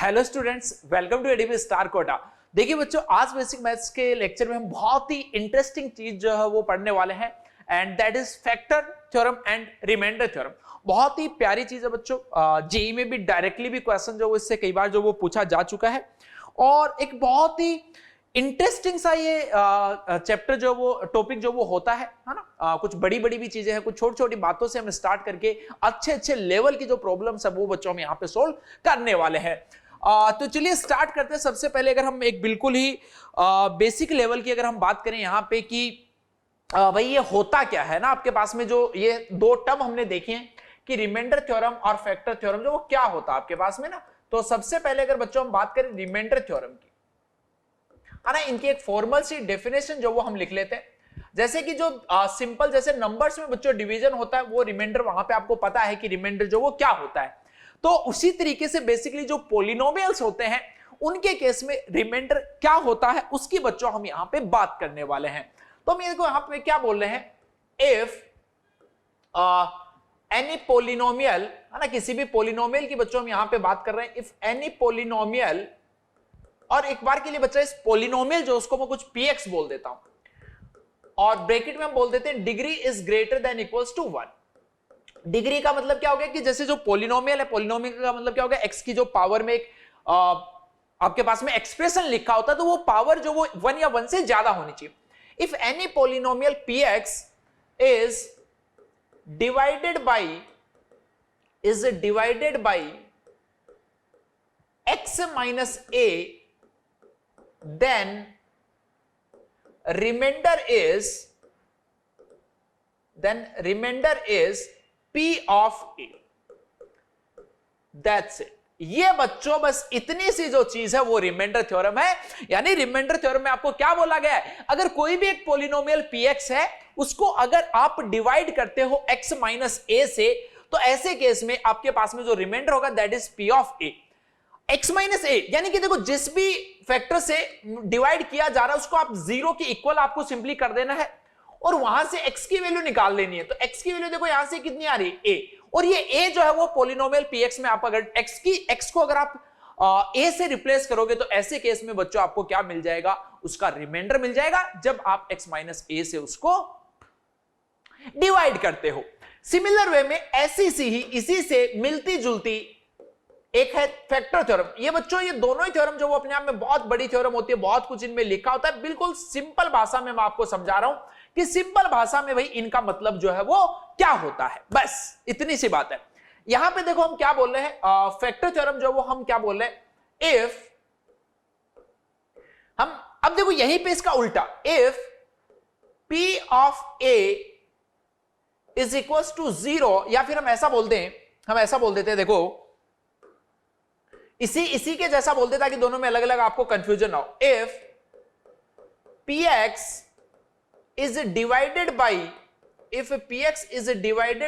Hello students, welcome to ADB star Kota. देखिए बच्चों, आज बेसिक मैथ्स के लेक्चर में हम बहुत ही इंटरेस्टिंग चीज जो है वो पढ़ने वाले हैं and that is factor theorem and remainder theorem. बहुत ही प्यारी चीज है बच्चों। जेई में भी डायरेक्टली भी क्वेश्चन जो इससे कई बार जो वो पूछा जा चुका है और एक बहुत ही इंटरेस्टिंग सा ये चैप्टर जो वो टॉपिक जो वो होता है ना। कुछ बड़ी बड़ी भी चीजें हैं, कुछ छोटी छोटी बातों से हम स्टार्ट करके अच्छे अच्छे लेवल की जो प्रॉब्लम्स है वो बच्चों हम यहाँ पे सोल्व करने वाले हैं। तो चलिए स्टार्ट करते हैं। सबसे पहले अगर हम एक बिल्कुल ही बेसिक लेवल की अगर हम बात करें यहाँ पे कि भाई ये होता क्या है ना, आपके पास में जो ये दो टर्म हमने देखे हैं कि रिमाइंडर थ्योरम और फैक्टर थ्योरम, जो वो क्या होता है आपके पास में ना। तो सबसे पहले अगर बच्चों हम बात करें रिमाइंडर थ्योरम की, है ना, इनकी एक फॉर्मल सी डेफिनेशन जो वो हम लिख लेते हैं। जैसे कि जो सिंपल जैसे नंबर्स में बच्चों डिवीजन होता है, वो रिमाइंडर वहां पे आपको पता है कि रिमाइंडर जो वो क्या होता है। तो उसी तरीके से बेसिकली जो पॉलिनोमियल्स होते हैं उनके केस में रिमाइंडर क्या होता है उसकी बच्चों हम यहां पे बात करने वाले हैं। तो हम इसको यहां पे क्या बोल रहे हैं, इफ एनी पॉलिनोमियल, है ना, किसी भी पॉलिनोमियल की बच्चों हम यहां पे बात कर रहे हैं। इफ एनी पॉलिनोमियल, और एक बार के लिए बच्चा इस पॉलिनोमियल जो उसको मैं कुछ px बोल देता हूं और ब्रैकेट में हम बोल देते हैं degree is greater than equals to 1। Degree का मतलब क्या हो गया कि जैसे जो पॉलिनोमियल है, पॉलिनोमियल का मतलब क्या हो गया, x की जो पावर में एक आपके पास में एक्सप्रेशन लिखा होता है तो वो पावर जो वो 1 या 1 से ज्यादा होनी चाहिए। If any polynomial px is divided by x minus a, then remainder is p of a. That's it. ये बच्चों बस इतनी सी जो चीज है वो रिमाइंडर थ्योरम है। यानी रिमाइंडर थ्योरम में आपको क्या बोला गया है, अगर कोई भी एक पॉलिनोमियल px है उसको अगर आप डिवाइड करते हो x माइनस a से, तो ऐसे केस में आपके पास में जो रिमाइंडर होगा that is p of a। x minus A, यानी कि देखो जिस भी फैक्टर से डिवाइड किया जा रहा है उसको आप जीरो के इक्वल आपको सिंपली कर देना है और वहां से x की वैल्यू निकाल लेनी है। तो x की वैल्यू देखो यहां से कितनी आ रही है, a, और ये a जो है वो पॉलिनोमियल px में आप अगर x को अगर आप a से रिप्लेस करोगे तो ऐसे केस में बच्चों आपको क्या मिल जाएगा, उसका रिमाइंडर मिल जाएगा जब आप x माइनस a से उसको डिवाइड करते हो। सिमिलर वे में ऐसी सी ही इसी से मिलती जुलती एक है फैक्टर थ्योरम। ये बच्चों ये दोनों ही थ्योरम जो वो अपने आप में बहुत बड़ी थ्योरम होती है, बहुत कुछ इनमें लिखा होता है। बिल्कुल सिंपल भाषा में मैं आपको समझा रहा हूं कि सिंपल भाषा में भाई इनका मतलब जो है वो क्या होता है, बस इतनी सी बात है। यहां पे देखो हम क्या बोल रहे हैं, फैक्टर थ्योरम जो वो हम क्या बोल रहे हैं, इफ हम अब देखो यहीं पे इसका उल्टा, if p of a is equal to 0, या फिर हम ऐसा बोल देते हैं, देखो इसी के जैसा बोलते ताकि दोनों में अलग अलग आपको कंफ्यूजन ना हो। If px is divided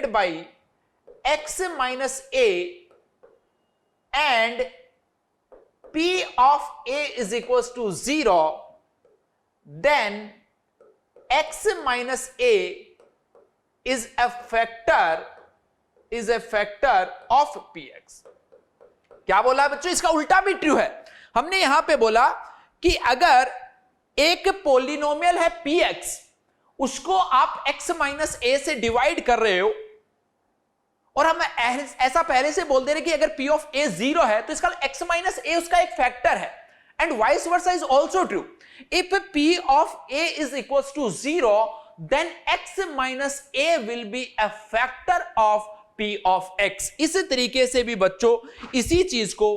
by x minus a and p of a is equal to 0, then x minus a is a factor of px। क्या बोला बच्चों, इसका उल्टा भी ट्रू है। हमने यहां पे बोला कि अगर एक पॉलिनोमियल है px, उसको आप x माइनस a से डिवाइड कर रहे हो और हम ऐसा पहले से बोल दे रहे कि अगर p ऑफ a 0 है तो इसका x माइनस a उसका एक फैक्टर है, and vice versa is also true. If p of a is equal to 0, then x minus a will be a factor of p of x। इस तरीके से भी बच्चों इसी चीज को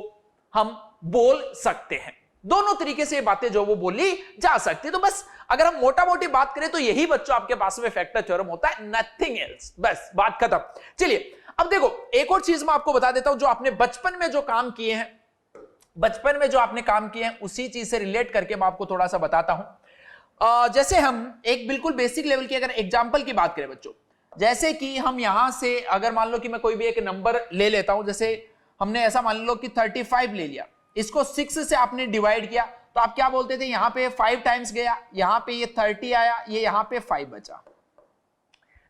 हम बोल सकते हैं। दोनों तरीके से बातें जो वो बोली जा सकती है। तो बस अगर हम मोटा मोटी बात करें तो यही बच्चों आपके पास में फैक्टर थ्योरम होता है, नथिंग एल्स, बस बात खत्म। चलिए अब देखो एक और चीज मैं आपको बता देता हूं, जो आपने बचपन में जो काम किए हैं उसी चीज से रिलेट करके मैं आपको थोड़ा सा बताता हूं। जैसे हम एक बिल्कुल बेसिक लेवल की अगर एग्जांपल की बात करें बच्चों, जैसे कि हम यहां से अगर मान लो कि मैं कोई भी एक नंबर ले लेता हूं, जैसे हमने ऐसा मान लो कि 35 ले लिया, इसको 6 से आपने डिवाइड किया तो आप क्या बोलते थे, यहां पे 5 टाइम्स गया, यहां पे ये 30 आया, ये यहां पे 5 बचा।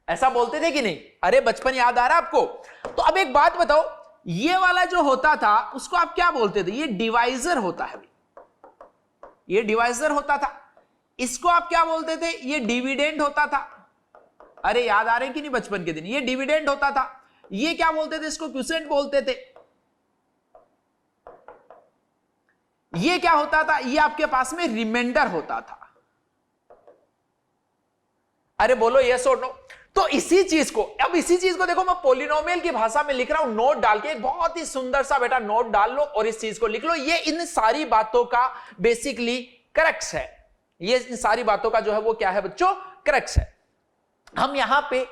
ऐसा बोलते थे कि नहीं? अरे बचपन याद आ रहा है आपको? तो अब एक बात बताओ, ये वाला जो होता था उसको आप क्या बोलते थे, ये डिवाइजर होता है, ये डिवाइजर होता था। इसको आप क्या बोलते थे, ये डिविडेंड होता था। अरे याद आ रहे हैं कि नहीं बचपन के दिन, ये डिविडेंड होता था। ये क्या बोलते थे, इसको क्वोशिएंट बोलते थे। ये क्या होता था, ये आपके पास में रिमाइंडर होता था। अरे बोलो यस और नो। तो इसी चीज को, अब इसी चीज को देखो मैं पॉलिनोमियल की भाषा में लिख रहा हूं, नोट डाल के, एक बहुत ही सुंदर सा बेटा नोट डाल लो और इस चीज को लिख लो। ये इन सारी बातों का बेसिकली क्रक्स है, ये इन सारी बातों का जो है वो क्या है बच्चों, क्रक्स है। हम यहां पे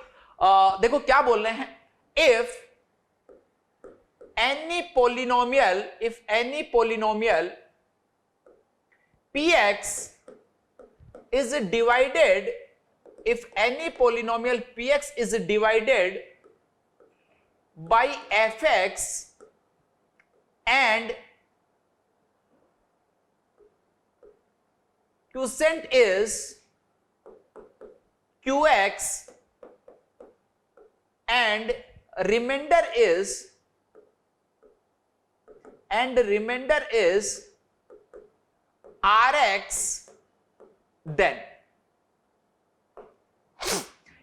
देखो क्या बोल रहे हैं, if any polynomial px is divided, if any polynomial px is divided by fx and quotient is qx and remainder is Rx, then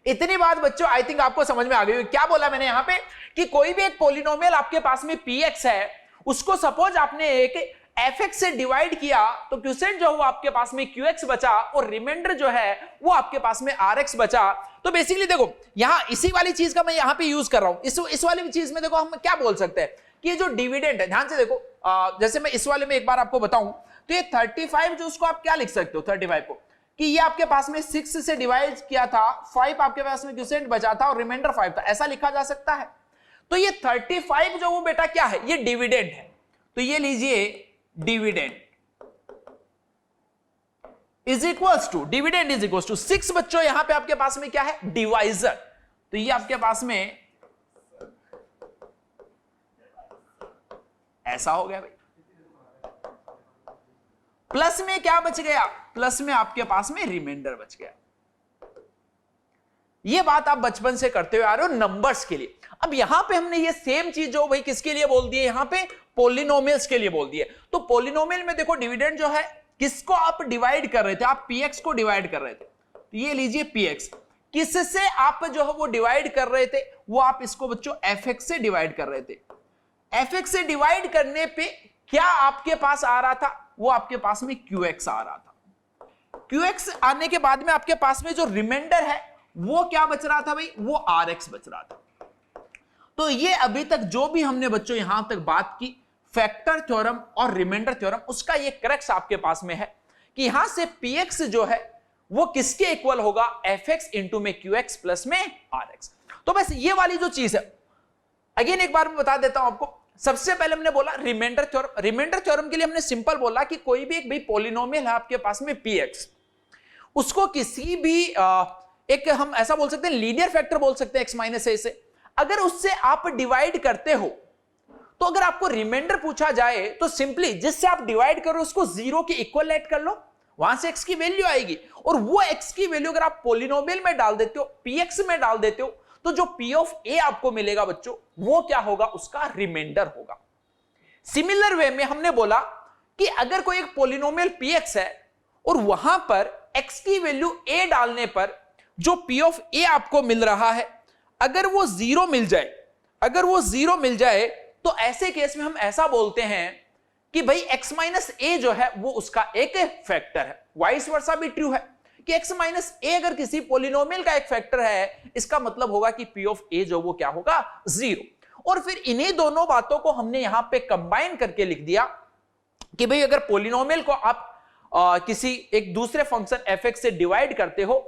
इतनी बात बच्चों आई थिंक आपको समझ में आ गई। क्या बोला मैंने यहां पे कि कोई भी एक पॉलिनोमियल आपके पास में px है, उसको सपोज आपने एक fx से डिवाइड किया तो क्वोशिएंट जो वो आपके पास में qx बचा और रिमाइंडर जो है वो आपके पास में rx बचा। तो बेसिकली देखो यहां इसी वाली चीज का मैं यहां पे यूज कर रहा हूं। इस वाली चीज में देखो हम क्या बोल सकते हैं कि ये जो डिविडेंड है, ध्यान से देखो, जैसे मैं इस वाले में एक बार आपको बताऊं तो ये 35 जो उसको आप क्या लिख सकते हो 35 को, कि ये आपके पास में 6 से डिवाइड किया था, 5 आपके पास में क्वोशिएंट बचा था और रिमाइंडर 5 था, ऐसा लिखा जा सकता है। तो ये 35 जो वो बेटा क्या है, ये डिविडेंड है। तो ये लीजिए dividend is equals to, dividend is equals to 6 बच्चों, यहां पे आपके पास में क्या है, डिवाइजर। तो ये आपके पास में ऐसा हो गया भाई। प्लस में क्या बच गया, प्लस में आपके पास में रिमाइंडर बच गया। ये बात आप बचपन से करते हुए आ रहे हो नंबर्स के लिए। अब यहां पे हमने ये सेम चीज जो भाई किसके लिए बोल दी है, यहां पे पॉलिनोमियल्स के लिए बोल दी है। तो पॉलिनोमियल में देखो डिविडेंड जो है किसको आप डिवाइड कर रहे थे, आप px को डिवाइड कर रहे थे। तो ये लीजिए px, किससे आप जो है वो डिवाइड कर रहे थे, वो आप इसको बच्चों fx से डिवाइड कर रहे थे। fx से डिवाइड करने पे क्या आपके पास आ रहा था, वो आपके पास में qx आ रहा था। qx आने के बाद में आपके पास में जो रिमाइंडर है वो क्या बच रहा था भाई, वो rx बच रहा था। तो ये अभी तक जो भी हमने बच्चों यहां तक बात की फैक्टर थ्योरम और रिमाइंडर थ्योरम, उसका ये क्रक्स आपके पास में है कि यहां से px जो है वो किसके इक्वल होगा, fx इंटू में qx प्लस में rx। तो बस ये वाली जो चीज है अगेन एक बार मैं बता देता हूं आपको। सबसे पहले हमने बोला रिमाइंडर थ्योरम। रिमाइंडर थ्योरम के लिए हमने सिंपल बोला कि कोई भी एक भाई पॉलिनोमियल है आपके पास में px, उसको किसी भी एक हम ऐसा बोल सकते हैं लीनियर फैक्टर बोल सकते हैं x माइनस ए से, अगर उससे आप डिवाइड करते हो तो अगर आपको रिमाइंडर पूछा जाए तो सिंपली जिससे आप डिवाइड करो उसको 0 के इक्वल ऐड कर लो, वहां से x की वैल्यू आएगी। और वो x की वैल्यू अगर आप पॉलिनोमियल में डाल देते हो, px में डाल देते हो, तो जो p ऑफ a आपको मिलेगा बच्चों वो क्या होगा, उसका रिमाइंडर होगा। सिमिलर वे में हमने बोला कि अगर कोई एक पॉलिनोमियल px है और वहां पर x की वैल्यू a डालने पर जो p ऑफ a आपको मिल रहा है अगर वो 0 मिल जाए, अगर वो 0 मिल जाए तो ऐसे केस में हम ऐसा बोलते हैं कि भाई x माइनस ए जो है वो उसका एक फैक्टर है। वाइस वर्सा भी ट्रू है कि x माइनस ए अगर किसी पॉलिनोमियल का एक फैक्टर है, इसका मतलब होगा कि p ऑफ a जो वो क्या होगा, 0। और फिर इन्हीं दोनों बातों को हमने यहां पे कंबाइन करके लिख दिया कि भाई अगर पॉलिनोमियल को आप किसी एक दूसरे फंक्शन fx से डिवाइड करते हो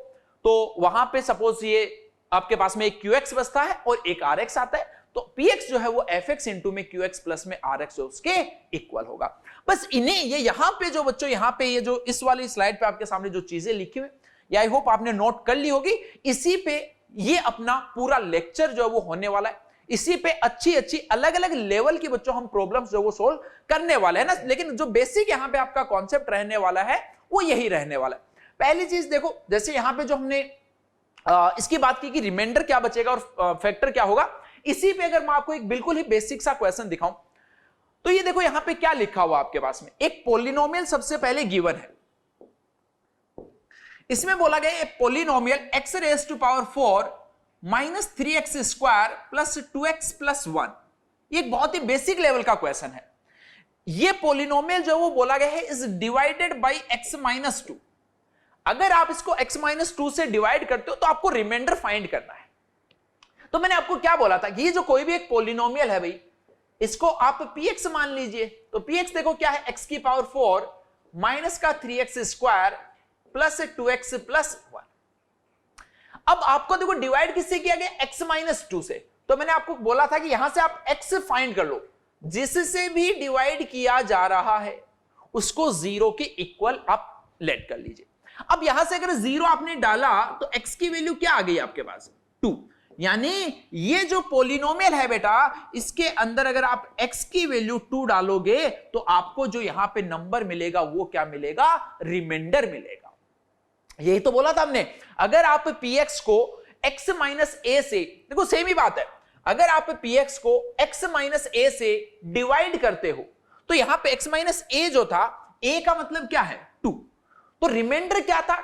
तो वहां पे सपोज ये आपके पास में एक qx बचता है और एक rx आता है, तो px जो है वो fx इंटू में qx प्लस में rx जो उसके इक्वल होगा। बस इन्हें ये यहां पे जो बच्चों यहां पे ये जो इस वाली स्लाइड पे आपके सामने जो चीजें लिखी हुई, ये आई होप आपने नोट कर ली होगी। इसी पे ये अपना पूरा लेक्चर जो है वो होने वाला है। इसी पे अच्छी अच्छी अलग अलग लेवल की बच्चों हम प्रॉब्लम्स जो वो सोल्व करने वाले हैं ना, लेकिन जो बेसिक यहां पे आपका कॉन्सेप्ट रहने वाला है वो यही रहने वाला है। पहली चीज देखो, जैसे यहां पे जो हमने इसकी बात की कि रिमाइंडर क्या बचेगा और फैक्टर क्या होगा, इसी पे अगर मैं आपको एक बिल्कुल ही बेसिक सा क्वेश्चन दिखाऊं, तो ये देखो यहां पे क्या लिखा हुआ आपके पास में, एक पोलिनोमियल सबसे पहले गिवन है। इसमें बोला गया polynomial x raise to power 4 minus 3x square plus 2x plus 1, ये एक बहुत ही बेसिक लेवल का क्वेश्चन है। ये पोलिनोमियल जो वो बोला गया है is divided by x minus 2। अगर आप इसको x माइनस 2 से डिवाइड करते हो तो आपको रिमाइंडर फाइंड करना है। तो मैंने आपको क्या बोला था कि ये जो कोई भी एक पोलिनोमियल है भाई, इसको आप px मान लीजिए। तो px देखो क्या है, x की पावर 4 माइनस का 3x square plus 2x plus 1। अब आपको देखो डिवाइड किससे किया गया, x माइनस 2 से। तो मैंने आपको बोला था कि यहां से आप x फाइंड कर लो, जिससे भी डिवाइड किया जा रहा है उसको 0 के इक्वल आप लेट कर लीजिए। अब यहां से अगर 0 आपने डाला तो x की वैल्यू क्या आ गई आपके पास, 2। यानी ये जो पोलिनोमियल है बेटा, इसके अंदर अगर आप x की वैल्यू 2 डालोगे तो आपको जो यहां पे नंबर मिलेगा वो क्या मिलेगा, रिमाइंडर मिलेगा। यही तो बोला था हमने, अगर आप px को x माइनस a से, देखो सेम ही बात है, अगर आप px को x माइनस a से डिवाइड करते हो तो यहां पे x माइनस a जो था, a का मतलब क्या है 2, तो रिमाइंडर क्या था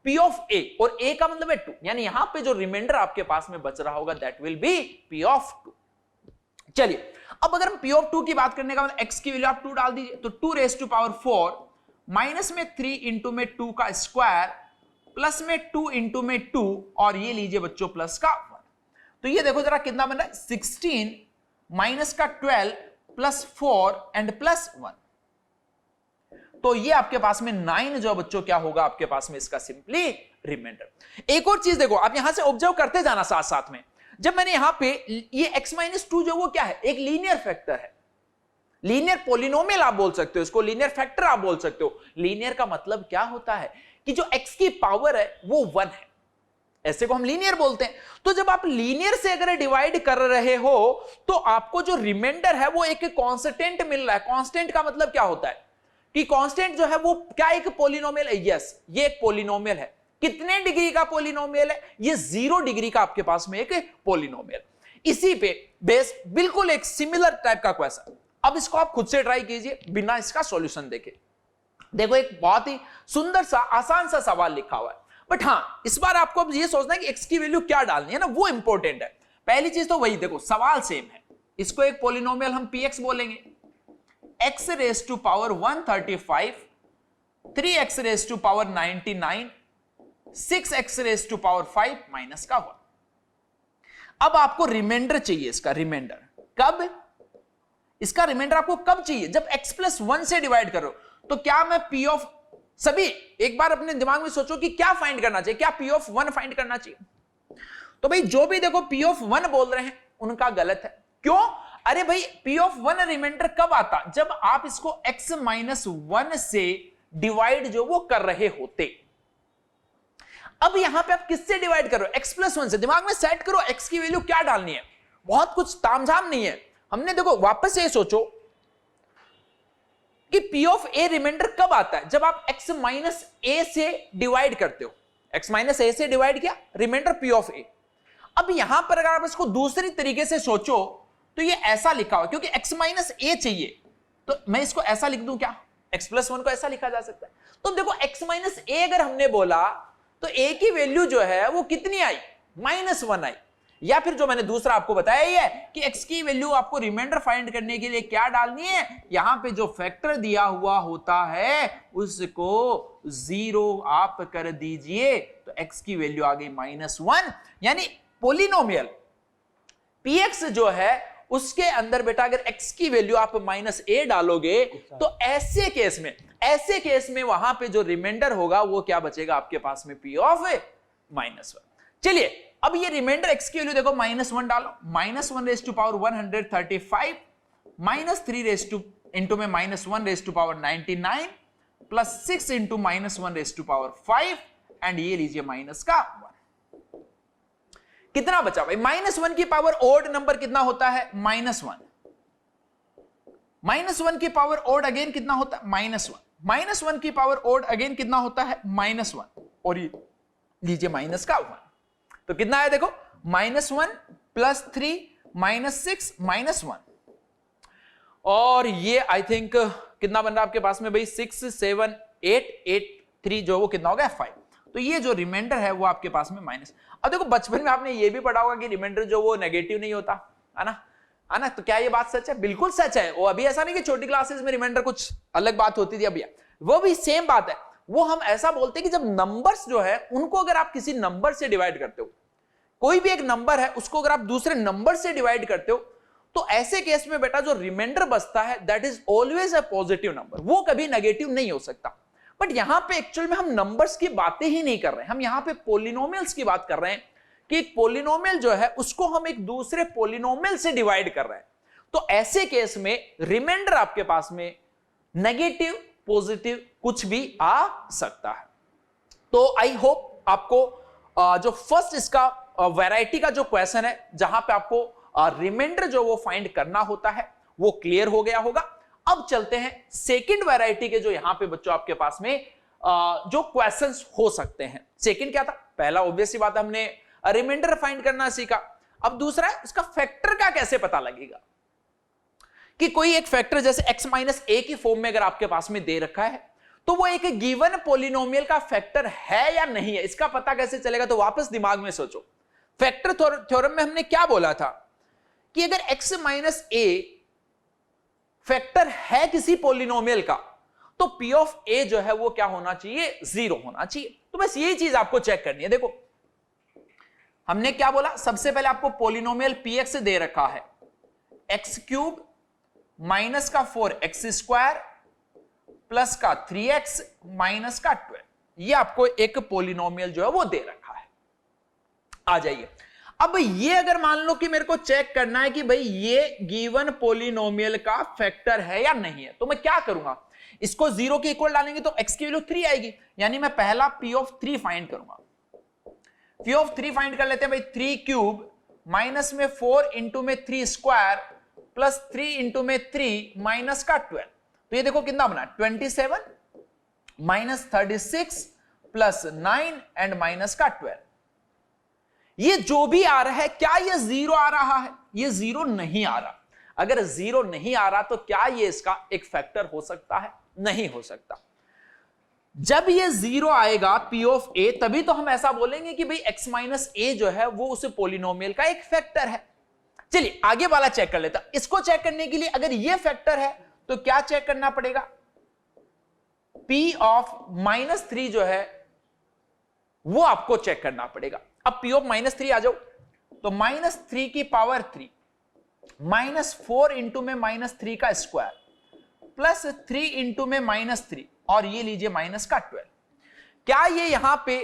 p ऑफ a, और a का मतलब है 2, यानी यहां पे जो रिमाइंडर आपके पास में बच रहा होगा that will be p of 2। चलिए अब अगर हम p ऑफ 2 की बात करने का मतलब x की वैल्यू आप 2 डाल दीजिए, तो 2 रेज टू पावर 4 माइनस में 3 इंटू में 2 का स्क्वायर प्लस में 2 इंटू में 2, और ये लीजिए बच्चों प्लस का 1। तो ये देखो जरा कितना बन रहा है, 16 माइनस का 12 प्लस 4 एंड प्लस 1, तो ये आपके पास में 9 जो बच्चों क्या होगा आपके पास में इसका सिंपली रिमाइंडर। एक और चीज देखो, आप यहां से ऑब्जर्व करते जाना साथ साथ में, जब मैंने यहां पे ये x माइनस 2 जो वो क्या है, एक लीनियर फैक्टर है, लीनियर पोलिनोमियल आप बोल सकते हो इसको, लीनियर फैक्टर आप बोल सकते हो। लीनियर का मतलब क्या होता है कि जो x की पावर है वो 1 है, ऐसे को हम लीनियर बोलते हैं। तो जब आप लीनियर से अगर डिवाइड कर रहे हो तो आपको जो रिमाइंडर है वो एक कांस्टेंट मिल रहा है। कांस्टेंट का मतलब क्या होता है कि कांस्टेंट जो है वो क्या एक पोलिनोमियल है, यस ये एक पोलिनोमियल है। कितने डिग्री का पोलिनोमियल है, ये 0 डिग्री का आपके पास में एक पोलिनोमियल। इसी पे बेस बिल्कुल एक सिमिलर टाइप का क्वेश्चन, अब इसको आप खुद से ट्राई कीजिए बिना इसका सॉल्यूशन देखे। देखो एक बहुत ही सुंदर सा आसान सा सवाल लिखा हुआ है, बट हाँ इस बार आपको अब ये सोचना है कि x की वैल्यू क्या डालनी है ना, वो इंपॉर्टेंट है। पहली चीज तो वही, देखो सवाल सेम है, इसको एक पोलिनोमियल हम px बोलेंगे, x raise to power 135, 3x raise to power 99, 6x raise to power 5 minus का 1। अब आपको रिमाइंडर चाहिए, इसका रिमाइंडर कब, इसका रिमाइंडर आपको कब चाहिए, जब x प्लस 1 से डिवाइड करो। तो क्या मैं p ऑफ, सभी एक बार अपने दिमाग में सोचो कि क्या फाइंड करना चाहिए, क्या p ऑफ 1 फाइंड करना चाहिए। तो भाई जो भी देखो p ऑफ 1 बोल रहे हैं उनका गलत है। क्यों, अरे भाई p ऑफ 1 रिमाइंडर कब आता, जब आप इसको x माइनस 1 से डिवाइड जो वो कर रहे होते। अब यहां पे आप किससे डिवाइड करो, x प्लस 1 से। दिमाग में सेट करो x की वैल्यू क्या डालनी है, बहुत कुछ तामझाम नहीं है। हमने देखो वापस से सोचो कि p ऑफ a रिमाइंडर कब आता है, जब आप x माइनस a से डिवाइड करते हो। x माइनस a से डिवाइड किया, रिमाइंडर p ऑफ a। अब यहां पर अगर आप इसको दूसरी तरीके से सोचो तो ये ऐसा लिखा हुआ, क्योंकि x माइनस a चाहिए तो मैं इसको ऐसा लिख दूं क्या, x प्लस 1 को ऐसा लिखा जा सकता है। तो देखो x माइनस a अगर हमने बोला तो a की वैल्यू जो है वो कितनी आई, -1 आई। या फिर जो मैंने दूसरा आपको बताया ही है कि x की वैल्यू आपको रिमाइंडर फाइंड करने के लिए क्या डालनी है, यहां पे जो फैक्टर दिया हुआ होता है उसको 0 आप कर दीजिए, तो x की वैल्यू आ गई -1। यानी पोलिनोमियल px जो है उसके अंदर बेटा अगर x की वैल्यू आप -a डालोगे तो ऐसे केस में वहां पे जो रिमाइंडर होगा वो क्या बचेगा आपके पास में, p ऑफ -1। चलिए अब ये रिमाइंडर x की वैल्यू देखो -1 डालो, -1 raise to power 135 -3 raise to into में -1 raise to power 99 plus 6 into -1 raise to power 5 and ये लीजिए माइनस का 1। कितना बचा भाई, -1 की पावर ओड नंबर कितना होता है, -1। -1 की पावर ओड अगेन कितना होता है, -1। -1 की पावर ओड अगेन कितना होता है, -1, और ये लीजिए माइनस का 1। तो कितना है देखो, -1 प्लस 3 -6 -1, और ये आई थिंक कितना बन रहा है आपके पास में भाई 6 7 8 8 3 जो वो कितना होगा 5। तो ये जो रिमाइंडर है वो आपके पास में माइनस। अब देखो बचपन में आपने ये भी पढ़ा होगा कि रिमाइंडर जो वो नेगेटिव नहीं होता है ना, तो क्या ये बात सच है? बिल्कुल सच है। वो अभी ऐसा नहीं कि छोटी क्लासेस में रिमाइंडर कुछ अलग बात होती थी, अभी वो भी सेम बात है। वो हम ऐसा बोलते हैं कि जब नंबर्स जो है उनको अगर आप किसी नंबर से डिवाइड करते हो, कोई भी एक नंबर है उसको अगर आप दूसरे नंबर से डिवाइड करते हो, तो ऐसे केस में बेटा जो रिमाइंडर बचता है that is always a positive number, वो कभी नेगेटिव नहीं हो सकता। बट यहां पे एक्चुअल में हम नंबर्स की बातें ही नहीं कर रहे हैं, हम यहां पे पॉलिनोमियल्स की बात कर रहे हैं कि एक पॉलिनोमियल जो है उसको हम एक दूसरे पॉलिनोमियल से डिवाइड कर रहे हैं। तो ऐसे केस में रिमाइंडर आपके पास में नेगेटिव पॉजिटिव कुछ भी आ सकता है। तो आई होप आपको जो फर्स्ट इसका वैरायटी का जो क्वेश्चन है जहां पे आपको रिमाइंडर जो वो फाइंड करना होता है वो क्लियर हो गया होगा। अब चलते हैं सेकंड वैरायटी के जो यहां पे बच्चों आपके पास में जो क्वेश्चंस हो सकते हैं। सेकंड क्या था? पहला ऑब्वियसली बात हमने रिमाइंडर फाइंड करना सीखा। अब दूसरा है उसका फैक्टर का कैसे पता लगेगा, कि कोई एक फैक्टर जैसे x माइनस ए की फॉर्म में अगर आपके पास में दे रखा है तो वो एक गिवन पॉलिनोमियल का फैक्टर है या नहीं है, इसका पता कैसे चलेगा? तो वापस दिमाग में सोचो, फैक्टर थ्योरम में हमने क्या बोला था कि अगर x माइनस ए फैक्टर है किसी पॉलिनोमियल का तो p ऑफ a जो है वो क्या होना चाहिए? 0 होना चाहिए। तो बस यही चीज आपको चेक करनी है। देखो हमने क्या बोला, सबसे पहले आपको पॉलिनोमियल px दे रखा है, x क्यूब माइनस का 4x स्क्वायर प्लस का 3x माइनस का 12, ये आपको एक पॉलिनोमियल जो है वो दे रखा है। आ जाइए, अब ये अगर मान लो कि मेरे को चेक करना है कि भाई ये गिवन पॉलिनोमियल का फैक्टर है या नहीं है, तो मैं क्या करूंगा, इसको 0 के इक्वल डालेंगे तो x की वैल्यू 3 आएगी, यानी मैं पहला p ऑफ 3 फाइंड करूंगा। p ऑफ 3 फाइंड कर लेते हैं भाई, 3 क्यूब माइनस में 4 इंटू में 3 स्क्वायर प्लस 3 इंटू में 3 माइनस का 12, तो ये देखो कितना बना 27 माइनस 36 प्लस 9 एंड माइनस का 12। ये जो भी आ रहा है क्या ये 0 आ रहा है? ये 0 नहीं आ रहा। अगर 0 नहीं आ रहा तो क्या ये इसका एक फैक्टर हो सकता है? नहीं हो सकता। जब ये 0 आएगा p ऑफ a, तभी तो हम ऐसा बोलेंगे कि भाई x माइनस a जो है वो उस पॉलिनोमियल का एक फैक्टर है। चलिए आगे वाला चेक कर लेता। इसको चेक करने के लिए अगर ये फैक्टर है तो क्या चेक करना पड़ेगा? p ऑफ माइनस 3 जो है वो आपको चेक करना पड़ेगा। अब p ऑफ माइनस 3 आ जाओ, तो माइनस 3 की पावर 3 माइनस 4 इंटू में माइनस 3 का स्क्वायर प्लस 3 इंटू में माइनस 3 और ये लीजिए माइनस का 12। क्या ये यहां पे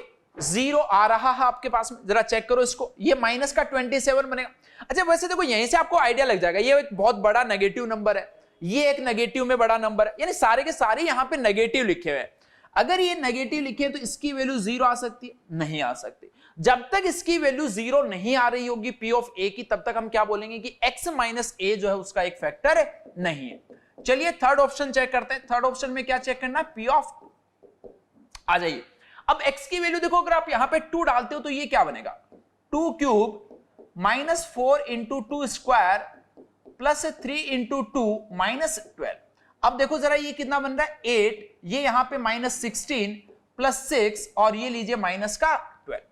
0 आ रहा है आपके पास में? जरा चेक करो इसको, ये माइनस का 27 बनेगा। अच्छा वैसे देखो यहीं से आपको आइडिया लग जाएगा, ये एक बहुत बड़ा नेगेटिव नंबर है, ये एक नेगेटिव में बड़ा नंबर है, यानी सारे के सारे यहां पे नेगेटिव लिखे हुए हैं। अगर ये नेगेटिव लिखे तो इसकी वैल्यू 0 आ सकती है? नहीं आ सकती। जब तक इसकी वैल्यू 0 नहीं आ रही होगी p ऑफ a की, तब तक हम क्या बोलेंगे कि x माइनस a जो है उसका एक फैक्टर नहीं है। चलिए थर्ड ऑप्शन चेक करते हैं। थर्ड ऑप्शन में क्या चेक करना है? p ऑफ, आ जाइए। अब x की वैल्यू देखो, अगर आप यहां पे 2 डालते हो तो ये क्या बनेगा? 2 cube minus 4 into 2 square plus 3 into 2 minus 12। अब देखो जरा ये कितना बन रहा है? 8, ये यहां पे माइनस 16 प्लस 6 और ये लीजिए माइनस का 12।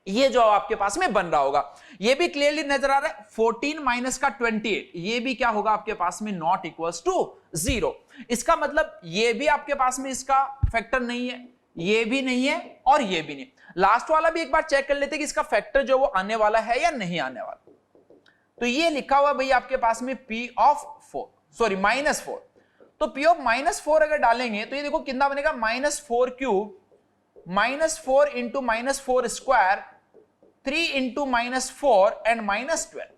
ये जो आपके पास में बन रहा होगा, ये भी क्लियरली नजर आ रहा है। 14 माइनस का 28, ये भी क्या होगा आपके पास में? Not equals to 0। इसका मतलब ये भी आपके पास में इसका फैक्टर नहीं है, ये भी नहीं है और ये भी नहीं। लास्ट वाला भी एक बार चेक कर लेते कि इसका फैक्टर जो वो आने वाला है या नहीं आने वाला। तो ये लिखा हुआ भाई आपके पास में p ऑफ 4, सॉरी माइनस 4। तो p ऑफ माइनस 4 अगर डालेंगे तो ये देखो कितना बनेगा? Minus 4 cube minus 4 into minus 4 square 3 into minus 4 and minus 12।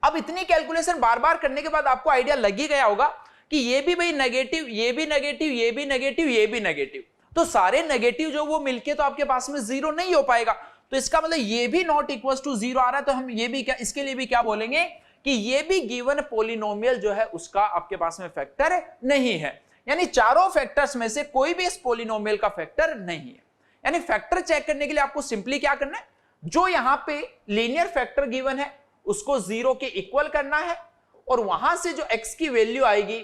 अब इतनी कैलकुलेशन बार बार करने के बाद आपको आइडिया लग ही गया होगा कि ये भी भाई नेगेटिव, ये भी नेगेटिव, ये भी नेगेटिव, ये भी नेगेटिव, तो सारे नेगेटिव जो वो मिलके तो आपके पास में 0 नहीं हो पाएगा। तो इसका मतलब ये भी नॉट इक्वल टू 0 आ रहा है, तो हम ये भी क्या, इसके लिए भी क्या बोलेंगे कि ये भी गिवन पॉलिनोमियल जो है उसका आपके पास में फैक्टर नहीं है। यानी चारों फैक्टर्स में से कोई भी इस पॉलिनोमियल का फैक्टर नहीं है। यानी फैक्टर चेक करने के लिए आपको सिंपली क्या करना है, जो यहां पे लीनियर फैक्टर गिवन है उसको 0 के इक्वल करना है और वहां से जो x की वैल्यू आएगी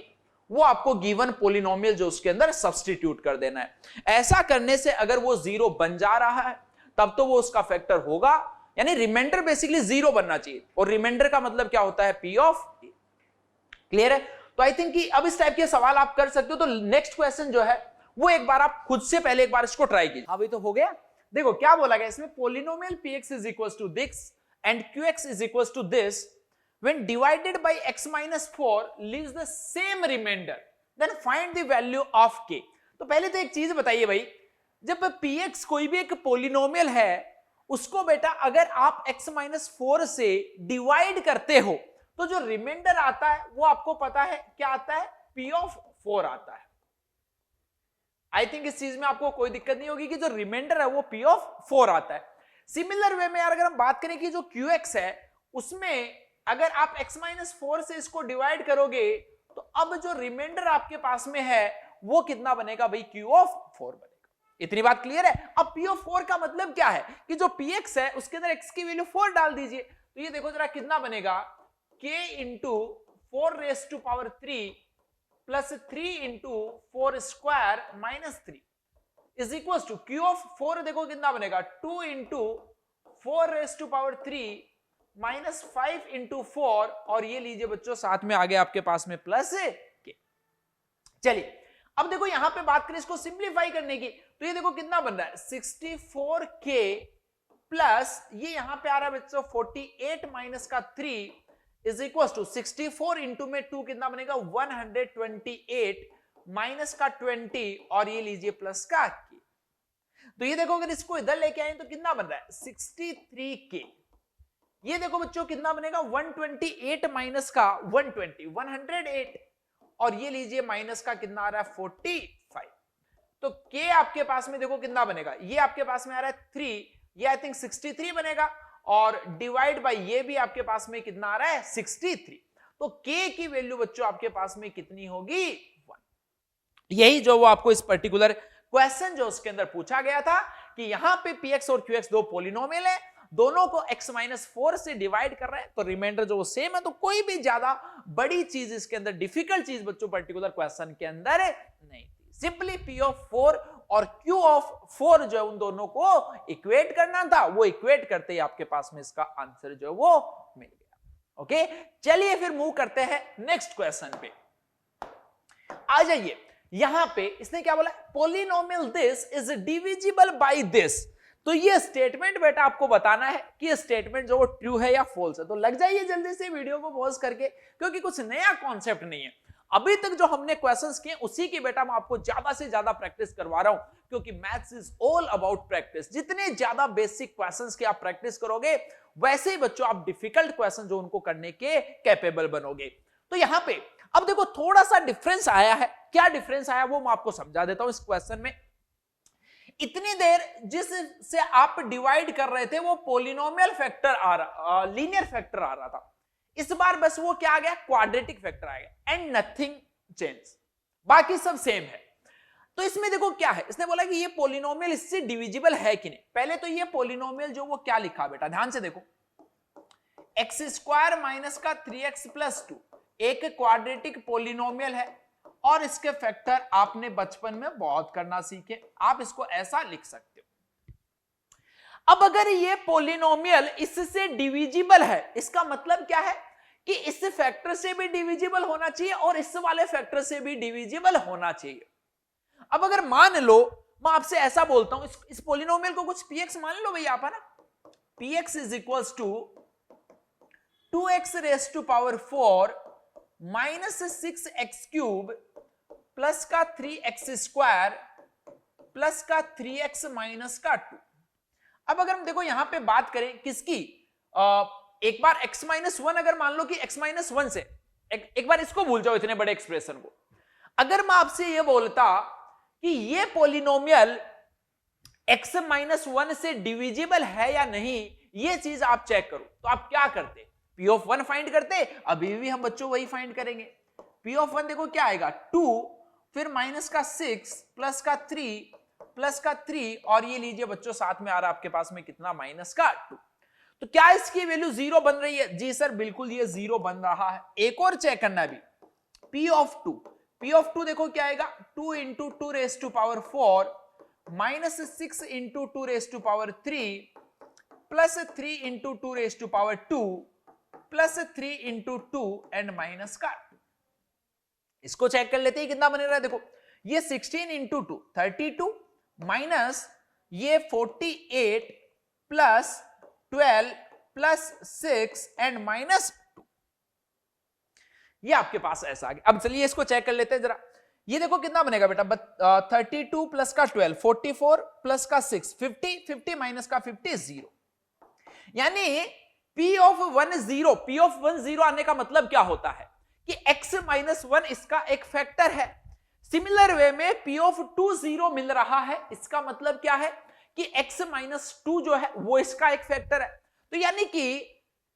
वो आपको गिवन पॉलिनोमियल जो उसके अंदर सब्स्टिट्यूट कर देना है। ऐसा करने से अगर वो 0 बन जा रहा है तब तो वो उसका फैक्टर होगा, यानी रिमाइंडर बेसिकली 0 बनना चाहिए, और रिमाइंडर का मतलब क्या होता है, p ऑफ a। क्लियर है? तो आई थिंक कि अब इस टाइप के सवाल आप कर सकते हो। तो नेक्स्ट क्वेश्चन जो है वो एक बार आप खुद से पहले एक बार इसको ट्राई कीजिए। अभी तो हो गया। देखो क्या बोला गया इसमें, polynomial px is equals to this and qx is equals to this when divided by x minus 4 leaves the same remainder then find the value of k। तो पहले तो एक चीज बताइए भाई, जब px कोई भी एक पोलिनोमियल है उसको बेटा अगर आप x minus 4 से डिवाइड करते हो तो जो रिमाइंडर आता है वो आपको पता है क्या आता है, p ऑफ 4 आता है। आई थिंक इस चीज में आपको कोई दिक्कत नहीं होगी कि जो रिमाइंडर है वो p ऑफ 4 आता है। सिमिलर वे में यार अगर हम बात करें कि जो qx है उसमें अगर आप x minus 4 से इसको डिवाइड करोगे तो अब जो रिमाइंडर आपके पास में है वो कितना बनेगा भाई, q ऑफ 4 बनेगा। इतनी बात क्लियर है? अब p ऑफ 4 का मतलब क्या है कि जो px है उसके अंदर x की वैल्यू 4 डाल दीजिए, तो ये देखो जरा कितना बनेगा, k into 4 raise to power 3 plus 3 into 4 square minus 3 is equal to q of 4 देखो कितना बनेगा, 2 into 4 raise to power 3 minus 5 into 4, और ये लीजिए बच्चों साथ में आगे आपके पास में प्लस k। चलिए अब देखो यहां पे बात करें इसको सिंप्लीफाई करने की, तो ये देखो कितना बन रहा है, 64k प्लस ये यहां पे आ रहा है बच्चों 48 माइनस का 3 इज इक्वल टू 64 इंटू में 2 कितना बनेगा, 128 माइनस का 20 और ये लीजिए प्लस का k। तो ये देखो अगर इसको इधर लेके आए तो कितना बन रहा है, 63k। ये देखो बच्चों कितना बनेगा, 128 माइनस का 120 108, और ये लीजिए माइनस का कितना आ रहा है 45। तो k आपके पास में देखो कितना बनेगा, ये आपके पास में आ रहा है 3, ये आई थिंक 63 बनेगा, और डिवाइड बाय ये भी आपके पास में कितना आ रहा है 63। तो k की वैल्यू बच्चों आपके पास में कितनी होगी, 1। यही जो वो आपको इस पर्टिकुलर क्वेश्चन जो उसके अंदर पूछा गया था कि यहां पे px और qx दो पॉलिनोमियल है, दोनों को x minus 4 से डिवाइड कर रहे हैं तो रिमाइंडर जो वो सेम है, तो कोई भी ज्यादा बड़ी चीज इसके अंदर डिफिकल्ट चीज बच्चों पर्टिकुलर क्वेश्चन के अंदर नहीं थी। सिंपली p ऑफ 4 और q ऑफ 4 जो उन दोनों को इक्वेट करना था, वो इक्वेट करते ही आपके पास में इसका आंसर जो वो मिल गया। ओके चलिए फिर मूव करते हैं नेक्स्ट क्वेश्चन पे। आ जाइए, यहां पे इसने क्या बोला, polynomial this is divisible by this. तो ये स्टेटमेंट बेटा आपको बताना है कि ये स्टेटमेंट जो वो ट्रू है या फॉल्स है। तो लग जाइए जल्दी से वीडियो को पॉज करके, क्योंकि कुछ नया कॉन्सेप्ट नहीं है। अभी तक जो हमने क्वेश्चंस किए उसी की बेटा मैं आपको ज्यादा से ज्यादा प्रैक्टिस करवा रहा हूं, क्योंकि maths is all about practice. जितने ज्यादा बेसिक क्वेश्चंस की आप प्रैक्टिस करोगे वैसे ही बच्चों आप डिफिकल्ट क्वेश्चन जो उनको करने के कैपेबल बनोगे। तो यहां पे अब देखो थोड़ा सा डिफरेंस आया है। क्या डिफरेंस आया वो मैं आपको समझा देता हूं इस क्वेश्चन में। इतनी देर जिससे आप डिवाइड कर रहे थे वो पॉलिनोमियल फैक्टर आ रहा, लीनियर फैक्टर आ रहा था। इस बार बस वो क्या आ गया, क्वाड्रेटिक फैक्टर आ गया, एंड नथिंग चेंज, बाकी सब सेम है। तो इसमें देखो क्या है, इसने बोला कि ये पॉलिनोमियल इससे डिविजिबल है कि नहीं। पहले तो ये पॉलिनोमियल जो वो क्या लिखा बेटा, ध्यान से देखो, एक्स स्क्वायर माइनस का 3x प्लस 2 एक क्वाड्रेटिक पॉलिनोमियल है, और इसके फैक्टर आपने बचपन में बहुत करना सीखे। आप इसको ऐसा लिख सकते हो। अब अगर ये पॉलिनोमियल इससे डिविजिबल है, इसका मतलब क्या है कि इस फैक्टर से भी डिविजिबल होना चाहिए और इस वाले फैक्टर से भी डिविजिबल होना चाहिए। अब अगर मान लो मैं आपसे ऐसा बोलता हूं, इस पॉलिनोमियल को कुछ px मान लो भैया आप, है ना, px is equals to 2x raise to power 4 minus 6x cube plus का 3x स्क्वायर प्लस का 3x माइनस का 2। अब अगर हम देखो यहां पे बात करें किसकी, एक बार x माइनस 1 अगर मान लो कि x माइनस 1 से एक बार इसको भूल जाओ, इतने बड़े एक्सप्रेशन को। अगर मैं आपसे ये बोलता कि ये पॉलिनोमियल x माइनस 1 से डिविजिबल है या नहीं, ये चीज आप चेक करो, तो आप क्या करते, p ऑफ 1 फाइंड करते। अभी भी हम बच्चों वही फाइंड करेंगे। p ऑफ 1 देखो क्या आएगा, 2 फिर माइनस का 6 प्लस का 3 प्लस का 3, और ये लीजिए बच्चों साथ में आ रहा है आपके पास में कितना, माइनस का 2। तो क्या इसकी वैल्यू 0 बन रही है? जी सर बिल्कुल ये 0 बन रहा है। एक और चेक करना है अभी, p ऑफ 2 देखो क्या आएगा, 2 into 2 raise to power 4 minus 6 into 2 raise to power 3 plus 3 into 2 raise to power 2 plus 3 into 2 and minus का। इसको चेक कर लेते हैं कितना बन रहा है। देखो ये 16 इंटू 2 32 माइनस ये 48 प्लस 12 प्लस 6 एंड माइनस 2, ये आपके पास ऐसा आ गया। अब चलिए इसको चेक कर लेते हैं जरा। ये देखो कितना बनेगा बेटा, 32 प्लस का 12 44 प्लस का 6 50 50 माइनस का 50 0, यानी P ऑफ 10 आने का मतलब क्या होता है कि x माइनस 1 इसका एक फैक्टर है। सिमिलर वे में P ऑफ 20 मिल रहा है, इसका मतलब क्या है कि x माइनस 2 जो है वो इसका एक फैक्टर है। तो यानी कि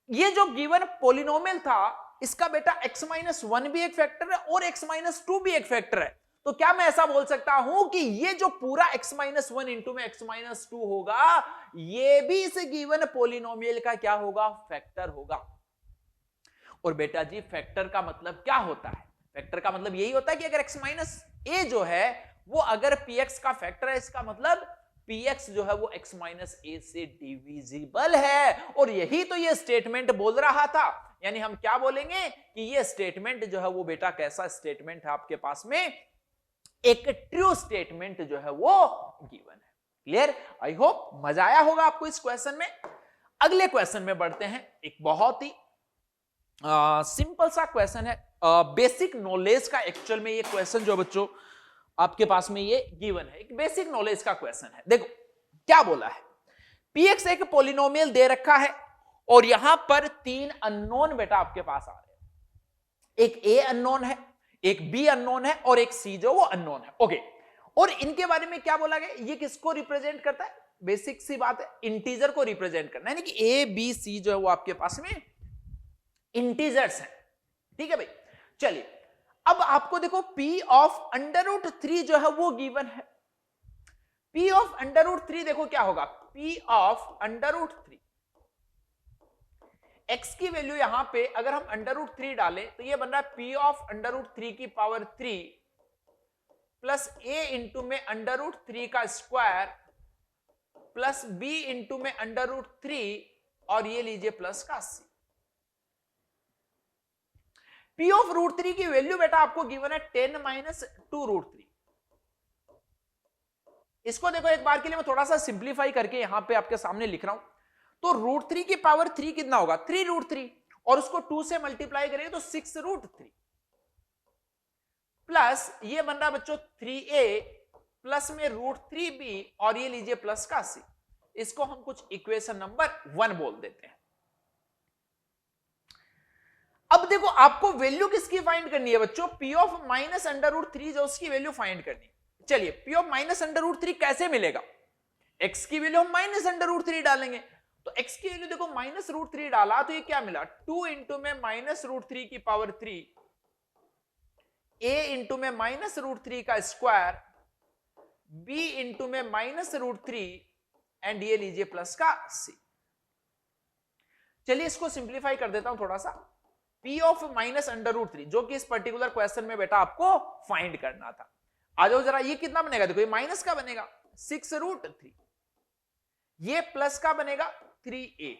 ये जो गिवन पॉलिनोमियल था इसका बेटा x माइनस 1 भी एक फैक्टर है और x माइनस 2 भी एक फैक्टर है। तो क्या मैं ऐसा बोल सकता हूं कि ये जो पूरा x माइनस 1 इंटू में x माइनस 2 होगा, ये भी इस गिवन पॉलिनोमियल का क्या होगा, फैक्टर होगा। और बेटा जी फैक्टर का मतलब क्या होता है? फैक्टर का मतलब यही होता है कि अगर x माइनस a जो है वो अगर px का फैक्टर है, इसका मतलब px जो है वो x माइनस a से डिविजिबल है। और यही तो ये स्टेटमेंट बोल रहा था, यानी हम क्या बोलेंगे कि ये स्टेटमेंट जो है वो बेटा कैसा स्टेटमेंट है आपके पास में, एक ट्रू स्टेटमेंट जो है वो गिवन है। क्लियर? आई होप मजा आया होगा आपको इस क्वेश्चन में। अगले क्वेश्चन में बढ़ते हैं। एक बहुत ही सिंपल सा क्वेश्चन है, बेसिक नॉलेज का एक्चुअल में ये क्वेश्चन जो बच्चों आपके पास में ये गिवन है, एक बेसिक नॉलेज का क्वेश्चन है। देखो क्या बोला है, px एक पॉलिनोमियल दे रखा है और यहां पर 3 अननोन बेटा आपके पास आ रहे हैं। एक a अननोन है, एक b अननोन है और एक c जो वो अननोन है। ओके, और इनके बारे में क्या बोला गया, ये किसको रिप्रेजेंट करता है? बेसिक सी बात है, इंटीजर को रिप्रेजेंट करना है, यानी कि a b c जो है वो आपके पास में इंटीजर्स हैं। ठीक है भाई, चलिए अब आपको देखो P ऑफ √3 जो है वो गिवन है। P ऑफ √3 देखो क्या होगा, P ऑफ √3 x की वैल्यू यहां पे अगर हम √3 डालें तो ये बन रहा है P ऑफ √3 की पावर 3 प्लस a इंटू में √3 का स्क्वायर प्लस b इंटू में √3 और ये लीजिए प्लस का c। P ऑफ √3 की वैल्यू बेटा आपको गिवन है 10 माइनस 2√3। इसको देखो एक बार के लिए मैं थोड़ा सा सिंप्लीफाई करके यहां पे आपके सामने लिख रहा हूं। तो √3 की पावर 3 कितना होगा, 3√3, और उसको 2 से मल्टीप्लाई करेंगे तो 6√3 प्लस ये बन रहा बच्चों 3a प्लस में √3b और ये लीजिए प्लस का c। इसको हम कुछ इक्वेशन नंबर 1 बोल देते हैं। अब देखो आपको वैल्यू किसकी फाइंड करनी है बच्चों, P ऑफ माइनस √3 जो उसकी वैल्यू फाइंड करनी है। चलिए P ऑफ माइनस √3 कैसे मिलेगा, x की वैल्यू हम माइनस √3 डालेंगे, तो x की वैल्यू देखो माइनस √3 डाला तो ये क्या मिला, 2 इंटू में माइनस √3 की पावर 3 a इंटू में माइनस √3 का स्क्वायर b इंटू में माइनस √3 एंड ये लीजिए प्लस का c। चलिए इसको सिंप्लीफाई कर देता हूं थोड़ा सा। P ऑफ माइनस √3 जो कि इस पर्टिकुलर क्वेश्चन में बेटा आपको फाइंड करना था। आ जाओ जरा, ये कितना बनेगा, देखो ये माइनस का बनेगा 6√3, ये प्लस का बनेगा 3a,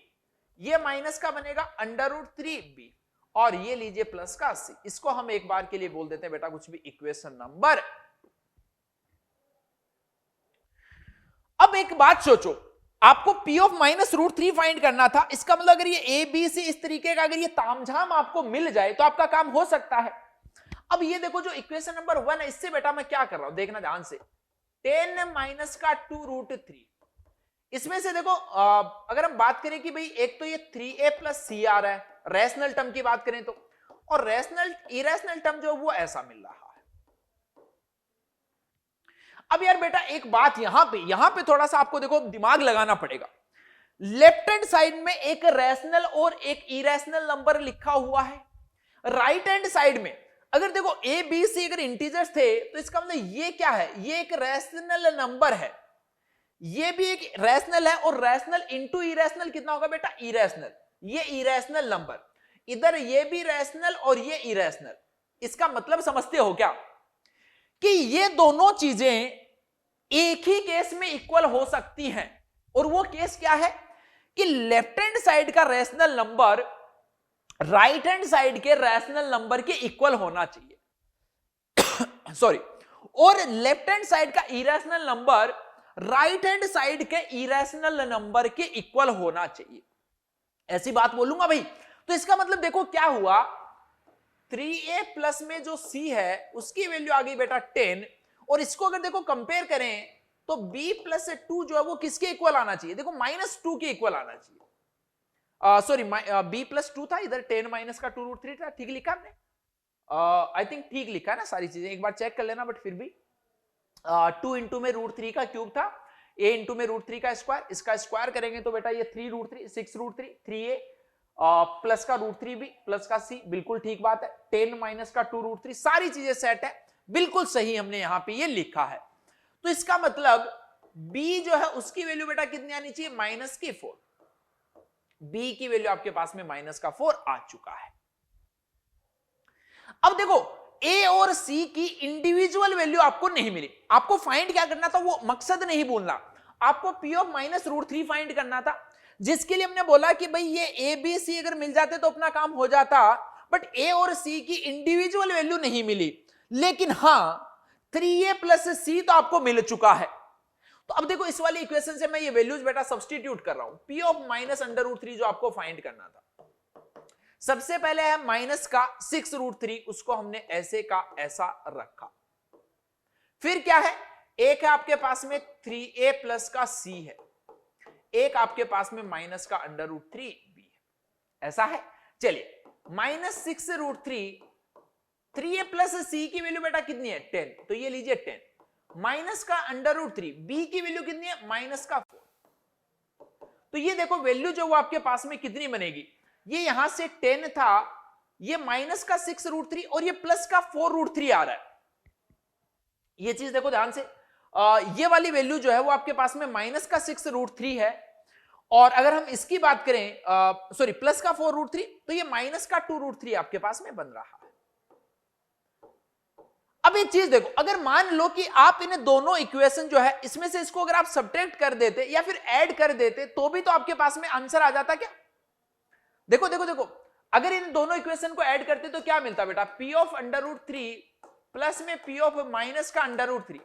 ये माइनस का बनेगा √3b और ये लीजिए प्लस का c। इसको हम एक बार के लिए बोल देते हैं बेटा कुछ भी इक्वेशन नंबर। अब एक बात सोचो, आपको P ऑफ माइनस √3 फाइंड करना था, इसका मतलब अगर ये a b c इस तरीके का अगर ये तामझाम आपको मिल जाए तो आपका काम हो सकता है। अब ये देखो जो इक्वेशन नंबर 1 है, इससे बेटा मैं क्या कर रहा हूं देखना ध्यान से, 10 माइनस का 2√3, इसमें से देखो अगर हम बात करें कि भाई एक तो ये 3a प्लस c आ रहा है, रैशनल टर्म की बात करें तो, और रैशनल इरेशनल टर्म जो वो ऐसा मिल रहा है। अब यार बेटा एक बात यहां पे थोड़ा सा आपको देखो दिमाग लगाना पड़ेगा। लेफ्ट हैंड साइड में एक रैशनल और एक इरेशनल नंबर लिखा हुआ है, राइट हैंड साइड में अगर देखो a b c अगर इंटीजर्स थे तो इसका मतलब ये क्या है, ये एक रैशनल नंबर है, ये भी एक रैशनल है, और रैशनल इंटू इरेशनल कितना होगा बेटा, इरेशनल। ये इरेशनल नंबर, इधर ये भी रैशनल और ये इरेशनल। इसका मतलब समझते हो क्या कि ये दोनों चीजें एक ही केस में इक्वल हो सकती हैं, और वो केस क्या है कि लेफ्ट हैंड साइड का rational number right hand side के रैशनल नंबर के इक्वल होना चाहिए सॉरी, और लेफ्ट हैंड साइड का irrational number right hand side के इरेशनल नंबर के इक्वल होना चाहिए। ऐसी बात बोलूंगा भाई, तो इसका मतलब देखो क्या हुआ, 3a प्लस में जो c है उसकी वैल्यू आ गई बेटा 10, और इसको अगर देखो कंपेयर करें तो b प्लस 2 जो है वो किसके इक्वल आना चाहिए, देखो -2 के इक्वल आना चाहिए। सॉरी, b प्लस 2 था, इधर 10 माइनस का 2√3 था, ठीक लिखा हमने? आई थिंक ठीक लिखा है ना सारी चीजें, एक बार चेक कर लेना। बट फिर भी 2 इंटू में √3 का क्यूब था, a इंटू में √3 का स्क्वायर, इसका स्क्वायर करेंगे तो बेटा ये 3√3 6√3 3a प्लस का √3 भी प्लस का c, बिल्कुल ठीक बात है। 10 माइनस का 2√3, सारी चीजें सेट है, बिल्कुल सही हमने यहां पे ये लिखा है। तो इसका मतलब b जो है उसकी वैल्यू बेटा कितनी आनी चाहिए, -4। b की वैल्यू आपके पास में -4 आ चुका है। अब देखो a और c की इंडिविजुअल वैल्यू आपको नहीं मिली, आपको फाइंड क्या करना था, वो मकसद नहीं बोलना, आपको p ऑफ -√3 फाइंड करना था, जिसके लिए हमने बोला कि भाई ये a b c अगर मिल जाते तो अपना काम हो जाता। बट a और c की इंडिविजुअल वैल्यू नहीं मिली, लेकिन हां 3a प्लस c तो आपको मिल चुका है। तो अब देखो इस वाली इक्वेशन से मैं ये वैल्यूज बेटा सब्स्टिट्यूट कर रहा हूं, p ऑफ -√3 जो आपको फाइंड करना था। सबसे पहले है माइनस का 6√3, उसको हमने ऐसे का ऐसा रखा। फिर क्या है, एक है आपके पास में 3a प्लस का c है, एक आपके पास में माइनस का √3 b है, ऐसा है। चलिए -6√3, 3a प्लस c की वैल्यू बेटा कितनी है 10, तो ये लीजिए 10, माइनस का √3 b की वैल्यू कितनी है -4। तो ये देखो वैल्यू जो वो आपके पास में कितनी बनेगी, ये यहां से 10 था, ये माइनस का 6√3 और ये प्लस का 4√3 आ रहा है। ये चीज देखो ध्यान से, ये वाली वैल्यू जो है वो आपके पास में माइनस का 6√3 है, और अगर हम इसकी बात करें सॉरी प्लस का 4√3, तो ये माइनस का 2√3 आपके पास में बन रहा है। अब एक चीज देखो, अगर मान लो कि आप इन दोनों इक्वेशन जो है इसमें से इसको अगर आप सब्ट्रैक्ट कर देते या फिर ऐड कर देते तो भी तो आपके पास में आंसर आ जाता क्या। देखो देखो देखो, अगर इन दोनों इक्वेशन को ऐड करते तो क्या मिलता बेटा, p ऑफ √3 प्लस में p ऑफ माइनस का √3,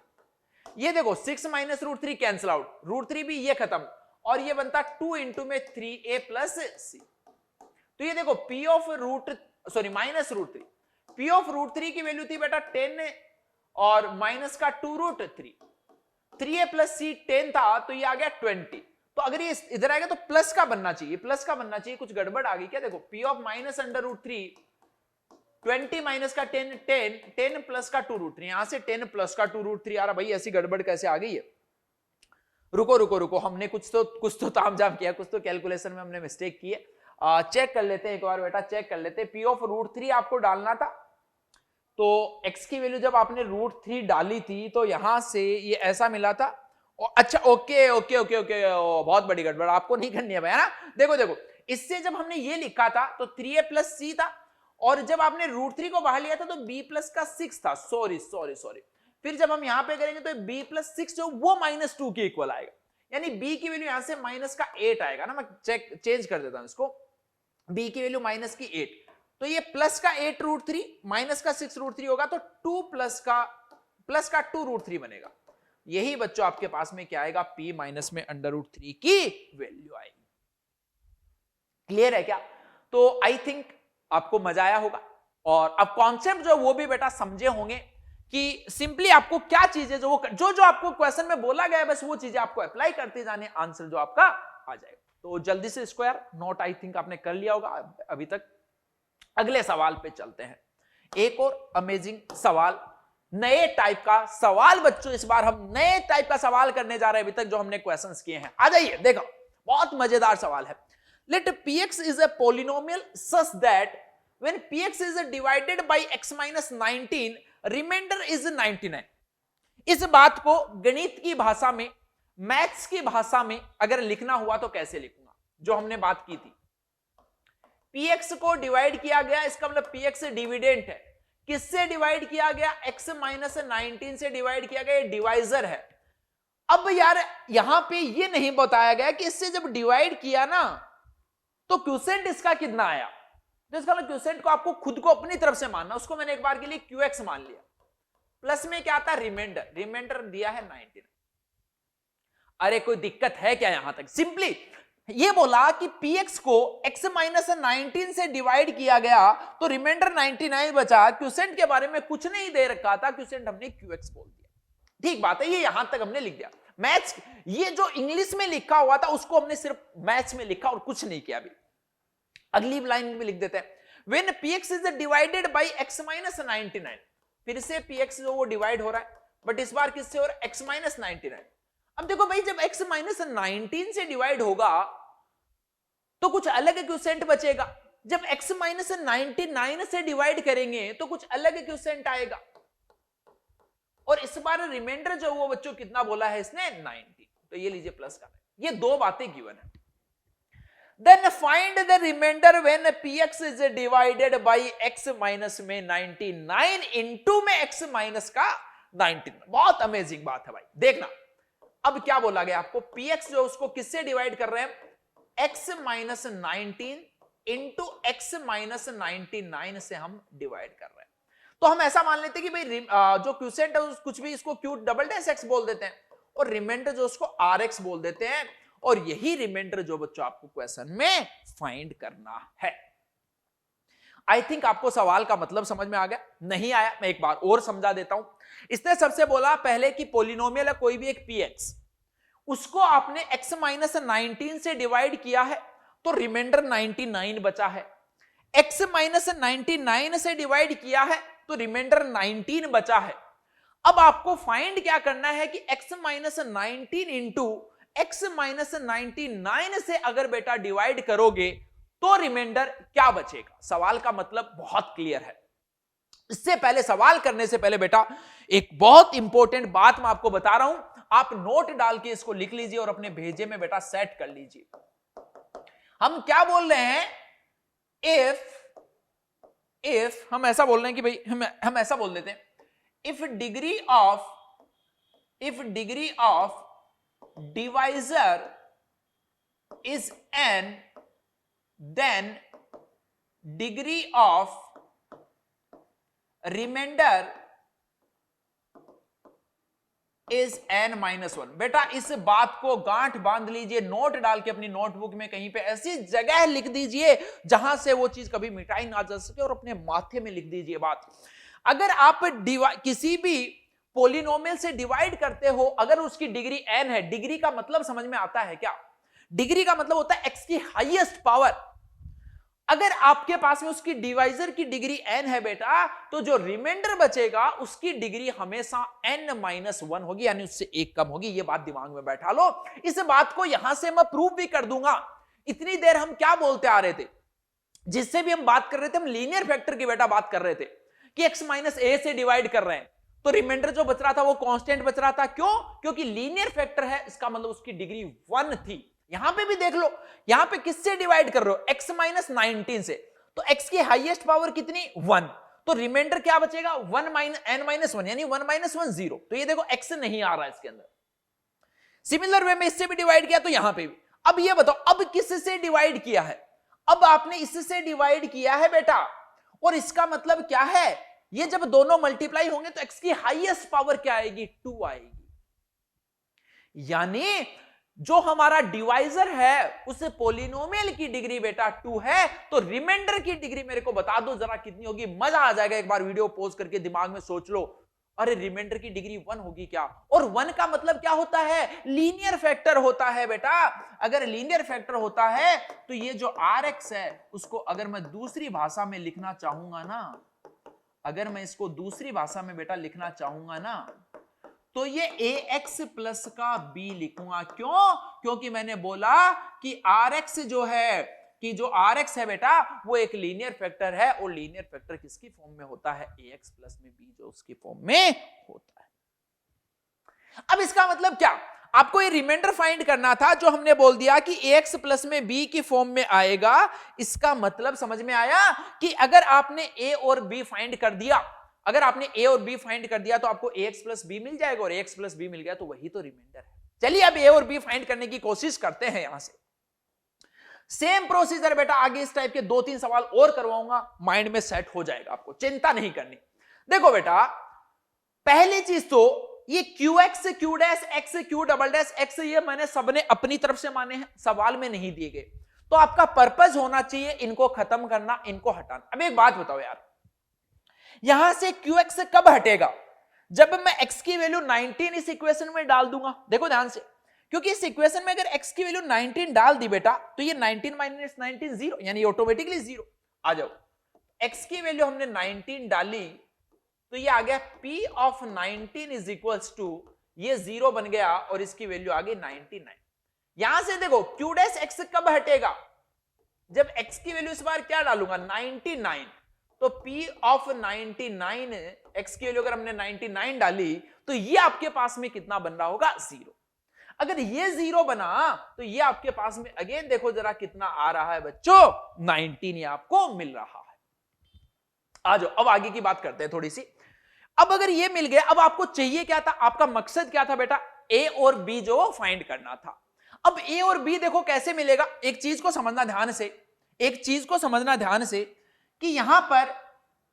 ये देखो 6 माइनस √3 कैंसिल आउट, √3 भी ये खत्म, और ये बनता 2 इंटू में 3a प्लस c। तो ये देखो p ऑफ -√3, p ऑफ √3 की वैल्यू थी बेटा 10 और माइनस का 2√3, 3a प्लस c 10 था, तो ये आ गया 20। तो अगर ये इधर आएगा तो प्लस का बनना चाहिए, प्लस का बनना चाहिए, कुछ गड़बड़ आ गई क्या। देखो p ऑफ -√3 20 माइनस का 10 10 प्लस का 2√3, यहां से 10 प्लस का 2√3 आ रहा, भाई ऐसी गड़बड़ कैसे आ गई है। रुको रुको रुको, हमने कुछ तो तामझाम किया, कुछ तो कैलकुलेशन में हमने मिस्टेक की है। चेक कर लेते हैं एक बार बेटा, चेक कर लेते हैं। p ऑफ √3 आपको डालना था, तो x की वैल्यू जब आपने √3 डाली थी तो यहां से ये ऐसा मिला था। अच्छा ओके ओके ओके ओके, बहुत बड़ी गड़बड़ आपको नहीं करनी है भाई, है ना। देखो देखो, इससे जब हमने ये लिखा था तो 3a प्लस c था, और जब आपने √3 को बाहर लिया था तो b प्लस का 6 था, सॉरी सॉरी सॉरी। फिर जब हम यहां पे करेंगे तो b प्लस 6 जो वो -2 के इक्वल आएगा, यानी b की वैल्यू यहां से माइनस का 8 आएगा ना। मैं चेंज कर देता हूं इसको, b की वैल्यू माइनस की 8, तो ये प्लस का 8 √3 माइनस का 6 √3 होगा, तो 2 प्लस का 2 √3 बनेगा। यही बच्चों आपके पास में क्या आएगा, p माइनस में √3 की वैल्यू आएगी। क्लियर है क्या। तो आई थिंक आपको मजा आया होगा, और अब कॉन्सेप्ट जो वो भी बेटा समझे होंगे कि सिंपली आपको क्या चीजें जो आपको क्वेश्चन में बोला गया है बस वो चीजें आपको अप्लाई करते जाने, आंसर जो आपका आ जाएगा। तो जल्दी से स्क्वायर नोट आई थिंक आपने कर लिया होगा अभी तक। अगले सवाल पे चलते हैं, एक और अमेजिंग सवाल, नए टाइप का सवाल बच्चों। इस बार हम नए टाइप का सवाल करने जा रहे हैं, अभी तक जो हमने क्वेश्चंस किए हैं। आ जाइए, देखो बहुत मजेदार सवाल है। Let px is a polynomial such that when px is divided by x minus 19 remainder is 99। इस बात को गणित की भाषा में मैथ्स की भाषा में अगर लिखना हुआ तो कैसे लिखूंगा, जो हमने बात की थी, px को डिवाइड किया गया, इसका मतलब px डिविडेंट है, किससे डिवाइड किया गया, x माइनस 19 से डिवाइड किया गया, ये डिवाइजर है। अब यार यहां पे ये नहीं बताया गया कि इससे जब डिवाइड किया ना तो क्यूसेंट इसका कितना आया, तो इसका मतलब क्यूसेंट को आपको खुद को अपनी तरफ से मानना, उसको मैंने एक बार के लिए qx मान लिया, प्लस में क्या आता है रिमाइंडर, रिमाइंडर दिया है 19। अरे कोई दिक्कत है क्या यहां तक, सिंपली ये बोला कि px को x माइनस 19 से डिवाइड किया गया तो रिमाइंडर 99 बचा, क्यूसेंट के बारे में कुछ नहीं दे रखा था, क्यूसेंट हमने qx बोल दिया। ठीक बात है, ये यहां तक हमने लिख दिया। मैथ्स ये जो इंग्लिश में लिखा हुआ था उसको हमने सिर्फ मैथ्स में लिखा और कुछ नहीं किया। अभी अगली लाइन में लिख देते हैं, when px is divided by x minus 99, फिर से px जो वो डिवाइड हो रहा है, बट इस बार किससे हो रहा है, x माइनस 99। अब देखो भाई जब x माइनस 19 से डिवाइड होगा तो कुछ अलग क्यूसेंट बचेगा, जब x माइनस 99 से डिवाइड करेंगे तो कुछ अलग क्यूसेंट आएगा, और इस बार रिमाइंडर जो वो बच्चों कितना बोला है इसने 90, तो ये लीजिए प्लस का, ये दो बातें गिवन है। Then find the remainder when px is divided by x minus में 99 इनटू में x माइनस का 19। बहुत अमेजिंग बात है भाई, देखना अब क्या बोला गया आपको, px जो उसको किससे डिवाइड कर रहे हैं, x minus 19 into x minus 99 से हम डिवाइड कर रहे हैं। तो हम ऐसा मान लेते हैं कि भाई जो क्यूसेंट है कुछ भी इसको q डबल डैश x बोल देते हैं, और रिमाइंडर जो उसको rx बोल देते हैं, और यही रिमाइंडर जो बच्चों आपको क्वेश्चन में फाइंड करना है। आई थिंक आपको सवाल का मतलब समझ में आ गया, नहीं आया मैं एक बार और समझा देता हूं। इसने सबसे बोला पहले कि पॉलिनोमियल है कोई भी एक px, उसको आपने x माइनस 19 से डिवाइड किया है तो रिमाइंडर 99 बचा है, x माइनस 99 से डिवाइड किया है तो रिमाइंडर 19 बचा है। अब आपको फाइंड क्या करना है कि x minus 19 into x minus 99 से अगर बेटा डिवाइड करोगे तो रिमाइंडर क्या बचेगा। सवाल का मतलब बहुत क्लियर है। इससे पहले सवाल करने से पहले बेटा एक बहुत इंपॉर्टेंट बात मैं आपको बता रहा हूं, आप नोट डाल के इसको लिख लीजिए और अपने भेजे में बेटा सेट कर लीजिए। हम क्या बोल रहे हैं, इफ हम ऐसा बोल रहे हैं कि भाई हम ऐसा बोल देते हैं, if degree of divisor is n, then degree of remainder is n-1। बेटा इस बात को गांठ बांध लीजिए, नोट डाल के अपनी नोटबुक में कहीं पे ऐसी जगह लिख दीजिए जहां से वो चीज कभी मिटाई ना जा सके, और अपने माथे में लिख दीजिए बात। अगर आप किसी भी पॉलिनोमियल से डिवाइड करते हो, अगर उसकी डिग्री n है, डिग्री का मतलब समझ में आता है क्या, डिग्री का मतलब होता है x की हाईएस्ट पावर। अगर आपके पास में उसकी डिवाइजर की डिग्री n है बेटा, तो जो रिमाइंडर बचेगा उसकी डिग्री हमेशा n-1 होगी, यानी उससे एक कम होगी। ये बात दिमाग में बैठा लो, इस बात को यहां से मैं प्रूव भी कर दूंगा। इतनी देर हम क्या बोलते आ रहे थे, जिससे भी हम बात कर रहे थे, हम लीनियर फैक्टर की बेटा बात कर रहे थे कि x माइनस a से डिवाइड कर रहे हैं तो रिमाइंडर जो बच रहा था वो कांस्टेंट बच रहा था। क्यों? क्योंकि लीनियर फैक्टर है, इसका मतलब उसकी डिग्री 1 थी। यहां पे भी देख लो, यहां पे किससे डिवाइड कर रहे हो, x माइनस 19 से, तो x की हाईएस्ट पावर कितनी 1, तो रिमाइंडर क्या बचेगा 1 माइनस n-1, यानी 1-1 0। तो ये देखो x नहीं आ रहा है इसके अंदर। सिमिलर वे में इससे भी डिवाइड किया तो यहां पे भी। अब ये बताओ अब किससे डिवाइड किया है, अब आपने इससे डिवाइड किया है बेटा, और इसका मतलब क्या है, ये जब दोनों मल्टीप्लाई होंगे तो x की हाईएस्ट पावर क्या आएगी 2 आएगी। यानी जो हमारा डिवाइजर है उस पॉलिनोमियल की डिग्री बेटा 2 है, तो रिमाइंडर की डिग्री मेरे को बता दो जरा कितनी होगी। मजा आ जाएगा, एक बार वीडियो पॉज करके दिमाग में सोच लो, अरे रिमाइंडर की डिग्री 1 होगी क्या, और 1 का मतलब क्या होता है, लीनियर फैक्टर होता है बेटा। अगर लीनियर फैक्टर होता है तो ये जो rx है उसको अगर मैं दूसरी भाषा में लिखना चाहूंगा ना, अगर मैं इसको दूसरी भाषा में बेटा लिखना चाहूंगा ना, तो ये ax प्लस का b लिखूंगा। क्यों? क्योंकि मैंने बोला कि rx जो है, कि जो rx है बेटा वो एक लीनियर फैक्टर है, और लीनियर फैक्टर किसकी फॉर्म में होता है, ax प्लस में b जो उसकी फॉर्म में होता है। अब इसका मतलब क्या, आपको ये रिमाइंडर फाइंड करना था, जो हमने बोल दिया कि ax प्लस में b की फॉर्म में आएगा। इसका मतलब समझ में आया कि अगर आपने a और b फाइंड कर दिया, अगर आपने a और b फाइंड कर दिया तो आपको ax प्लस b मिल जाएगा, और ax प्लस b मिल गया तो वही तो रिमाइंडर है। चलिए अब a और b फाइंड करने की कोशिश करते हैं। यहां से सेम प्रोसीजर बेटा, आगे इस टाइप के 2-3 सवाल और करवाऊंगा, माइंड में सेट हो जाएगा, आपको चिंता नहीं करनी। देखो बेटा, पहली चीज तो ये qx q dash x q double dash x ये मैंने सबने अपनी तरफ से माने हैं, सवाल में नहीं दिए गए। तो आपका पर्पस होना चाहिए इनको खत्म करना, इनको हटाना। अब एक बात बताओ यार, यहां से qx कब हटेगा? जब मैं x की वैल्यू 19 इस इक्वेशन में डाल दूंगा। देखो ध्यान से, क्योंकि इस इक्वेशन में अगर x की वैल्यू 19 डाल दी बेटा तो ये 19 माइनस 19 0, यानी ऑटोमेटिकली 0 आ जाओ। x की वैल्यू हमने 19 डाली तो ये आ गया p of 19 is equals to, ये 0 बन गया और इसकी वैल्यू आ गई 99। यहां से देखो q डैश x कब हटेगा? जब x की वैल्यू इस बार क्या डालूंगा 99, तो p ऑफ 99 x की वैल्यू अगर हमने 99 डाली तो ये आपके पास में कितना बन रहा होगा 0। अगर ये 0 बना तो ये आपके पास में अगेन देखो जरा कितना आ रहा है बच्चों, 19 ये आपको मिल रहा है। आ जाओ अब आगे की बात करते हैं थोड़ी सी। अब अगर ये मिल गया, अब आपको चाहिए क्या था, आपका मकसद क्या था बेटा? a और b जो फाइंड करना था। अब a और b देखो कैसे मिलेगा, एक चीज को समझना ध्यान से, एक चीज को समझना ध्यान से कि यहां पर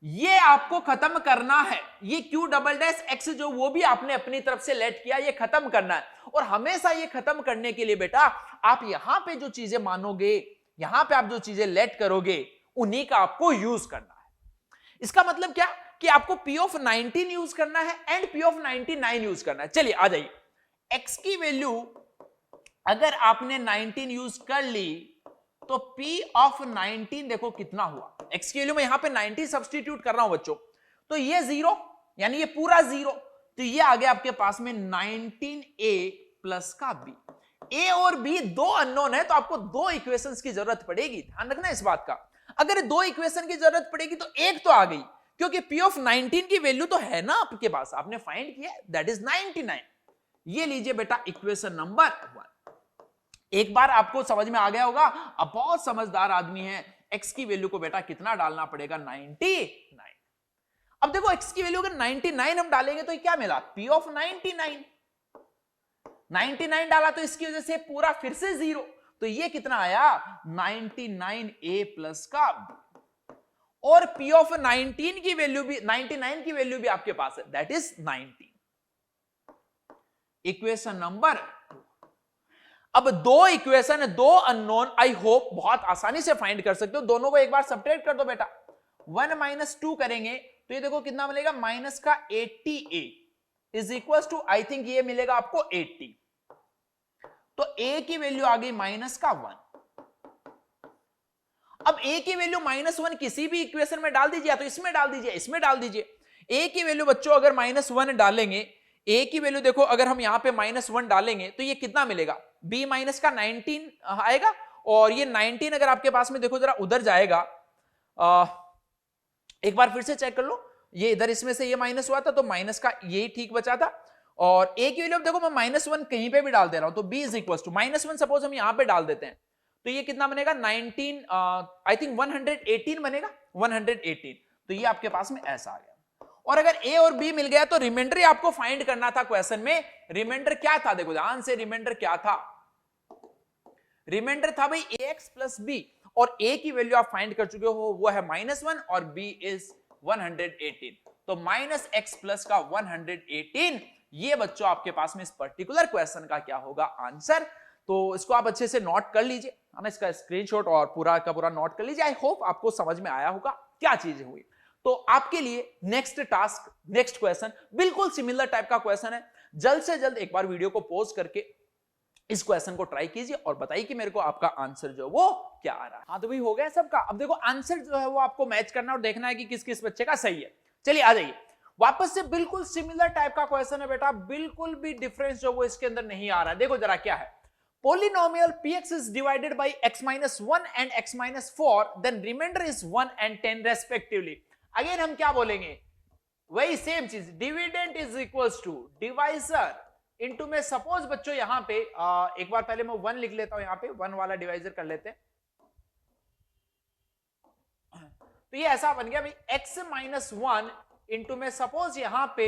ये आपको खत्म करना है, ये q डबल डैश x जो वो भी आपने अपनी तरफ से लेट किया, ये खत्म करना है। और हमेशा ये खत्म करने के लिए बेटा आप यहां पे जो चीजें मानोगे, यहां पे आप जो चीजें लेट करोगे, उन्हीं का आपको यूज करना है। इसका मतलब क्या कि आपको p ऑफ 19 यूज करना है एंड p ऑफ 99 यूज करना है। चलिए आ जाइए, x की वैल्यू अगर आपने 19 यूज कर ली तो p ऑफ 19 देखो कितना हुआ, x की वैल्यू में यहां पे 90 सब्स्टिट्यूट कर रहा हूं बच्चों, तो ये 0 यानी ये पूरा 0, तो ये आ गया आपके पास में 19a प्लस का b। a और b दो अननोन है तो आपको दो इक्वेशंस की जरूरत पड़ेगी, ध्यान रखना इस बात का। अगर दो इक्वेशन की जरूरत पड़ेगी तो एक तो आ गई, क्योंकि p ऑफ 19 की वैल्यू तो है ना आपके पास, आपने फाइंड किया, दैट इज 99। ये लीजिए बेटा इक्वेशन नंबर 1। एक बार आपको समझ में आ गया होगा। अब बहुत समझदार आदमी है, x की वैल्यू को बेटा कितना डालना पड़ेगा 99। अब देखो x की वैल्यू अगर 99 हम डालेंगे तो ये क्या मिला, p ऑफ 99 डाला तो इसकी वजह से पूरा फिर से 0, तो ये कितना आया 99a प्लस का b। और p ऑफ 19 की वैल्यू भी 99 की वैल्यू भी आपके पास है, दैट इज 90। Equation number 2। अब दो इक्वेशन, दो अननोन, आई होप बहुत आसानी से फाइंड कर सकते हो। दोनों को एक बार सब्ट्रैक्ट कर दो बेटा, 1 माइनस 2 करेंगे तो ये देखो कितना मिलेगा, माइनस का 80a is equal to, I think ये मिलेगा आपको 80। तो a की वैल्यू आ गई माइनस का 1। अब a की वैल्यू -1 किसी भी इक्वेशन में डाल दीजिए, या तो इसमें डाल दीजिए, इसमें डाल दीजिए। a की वैल्यू बच्चों अगर -1 डालेंगे, a की वैल्यू देखो अगर हम यहां पे -1 डालेंगे तो ये कितना मिलेगा, b माइनस का 19 आएगा। और ये 19 अगर आपके पास में देखो जरा उधर जाएगा, एक बार फिर से चेक कर लो, ये इधर इसमें से ये माइनस हुआ था तो माइनस का ये ठीक बचा था। और a की वैल्यू देखो मैं -1 कहीं पे भी डाल दे रहा हूं तो b is equal to -1 suppose हम यहां पे डाल देते हैं तो ये कितना बनेगा 19, आई थिंक 118 बनेगा, 118। तो ये आपके पास में ऐसा आ गया। और अगर a और b मिल गया तो रिमाइंडर आपको फाइंड करना था क्वेश्चन में। रिमाइंडर क्या था, देखो ध्यान से, रिमाइंडर क्या था, रिमाइंडर था भाई ax प्लस b, और a की वैल्यू आप फाइंड कर चुके हो, वो है -1 और b इज 118। तो -x प्लस का 118, ये बच्चों आपके पास में इस पर्टिकुलर क्वेश्चन का क्या होगा आंसर। तो इसको आप अच्छे से नोट कर लीजिए, है ना, इसका स्क्रीनशॉट और पूरा का पूरा नोट कर लीजिए। आई होप आपको समझ में आया होगा क्या चीजें हुई। तो आपके लिए नेक्स्ट टास्क, नेक्स्ट क्वेश्चन बिल्कुल सिमिलर टाइप का क्वेश्चन है। जल्द से जल्द एक बार वीडियो को पॉज करके इस क्वेश्चन को ट्राई कीजिए और बताइए कि मेरे को आपका आंसर जो वो क्या आ रहा है। हाँ तो भाई हो गया सबका। अब देखो आंसर जो है वो आपको मैच करना और देखना है कि किस किस बच्चे का सही है। चलिए आ जाइए, वापस से बिल्कुल सिमिलर टाइप का क्वेश्चन है बेटा, बिल्कुल भी डिफरेंस जो वो इसके अंदर नहीं आ रहा है। देखो जरा क्या है, polynomial px is divided by x minus 1 and x minus 4, then remainder is 1 and 10 respectively. Again हम क्या बोलेंगे, वही सेम चीज, dividend is equals to divisor into में सपोज बच्चों यहां पे एक बार पहले मैं 1 लिख लेता हूं, यहां पे 1 वाला डिवाइजर कर लेते हैं। तो ये ऐसा बन गया भाई x माइनस 1 इंटू में सपोज यहां पे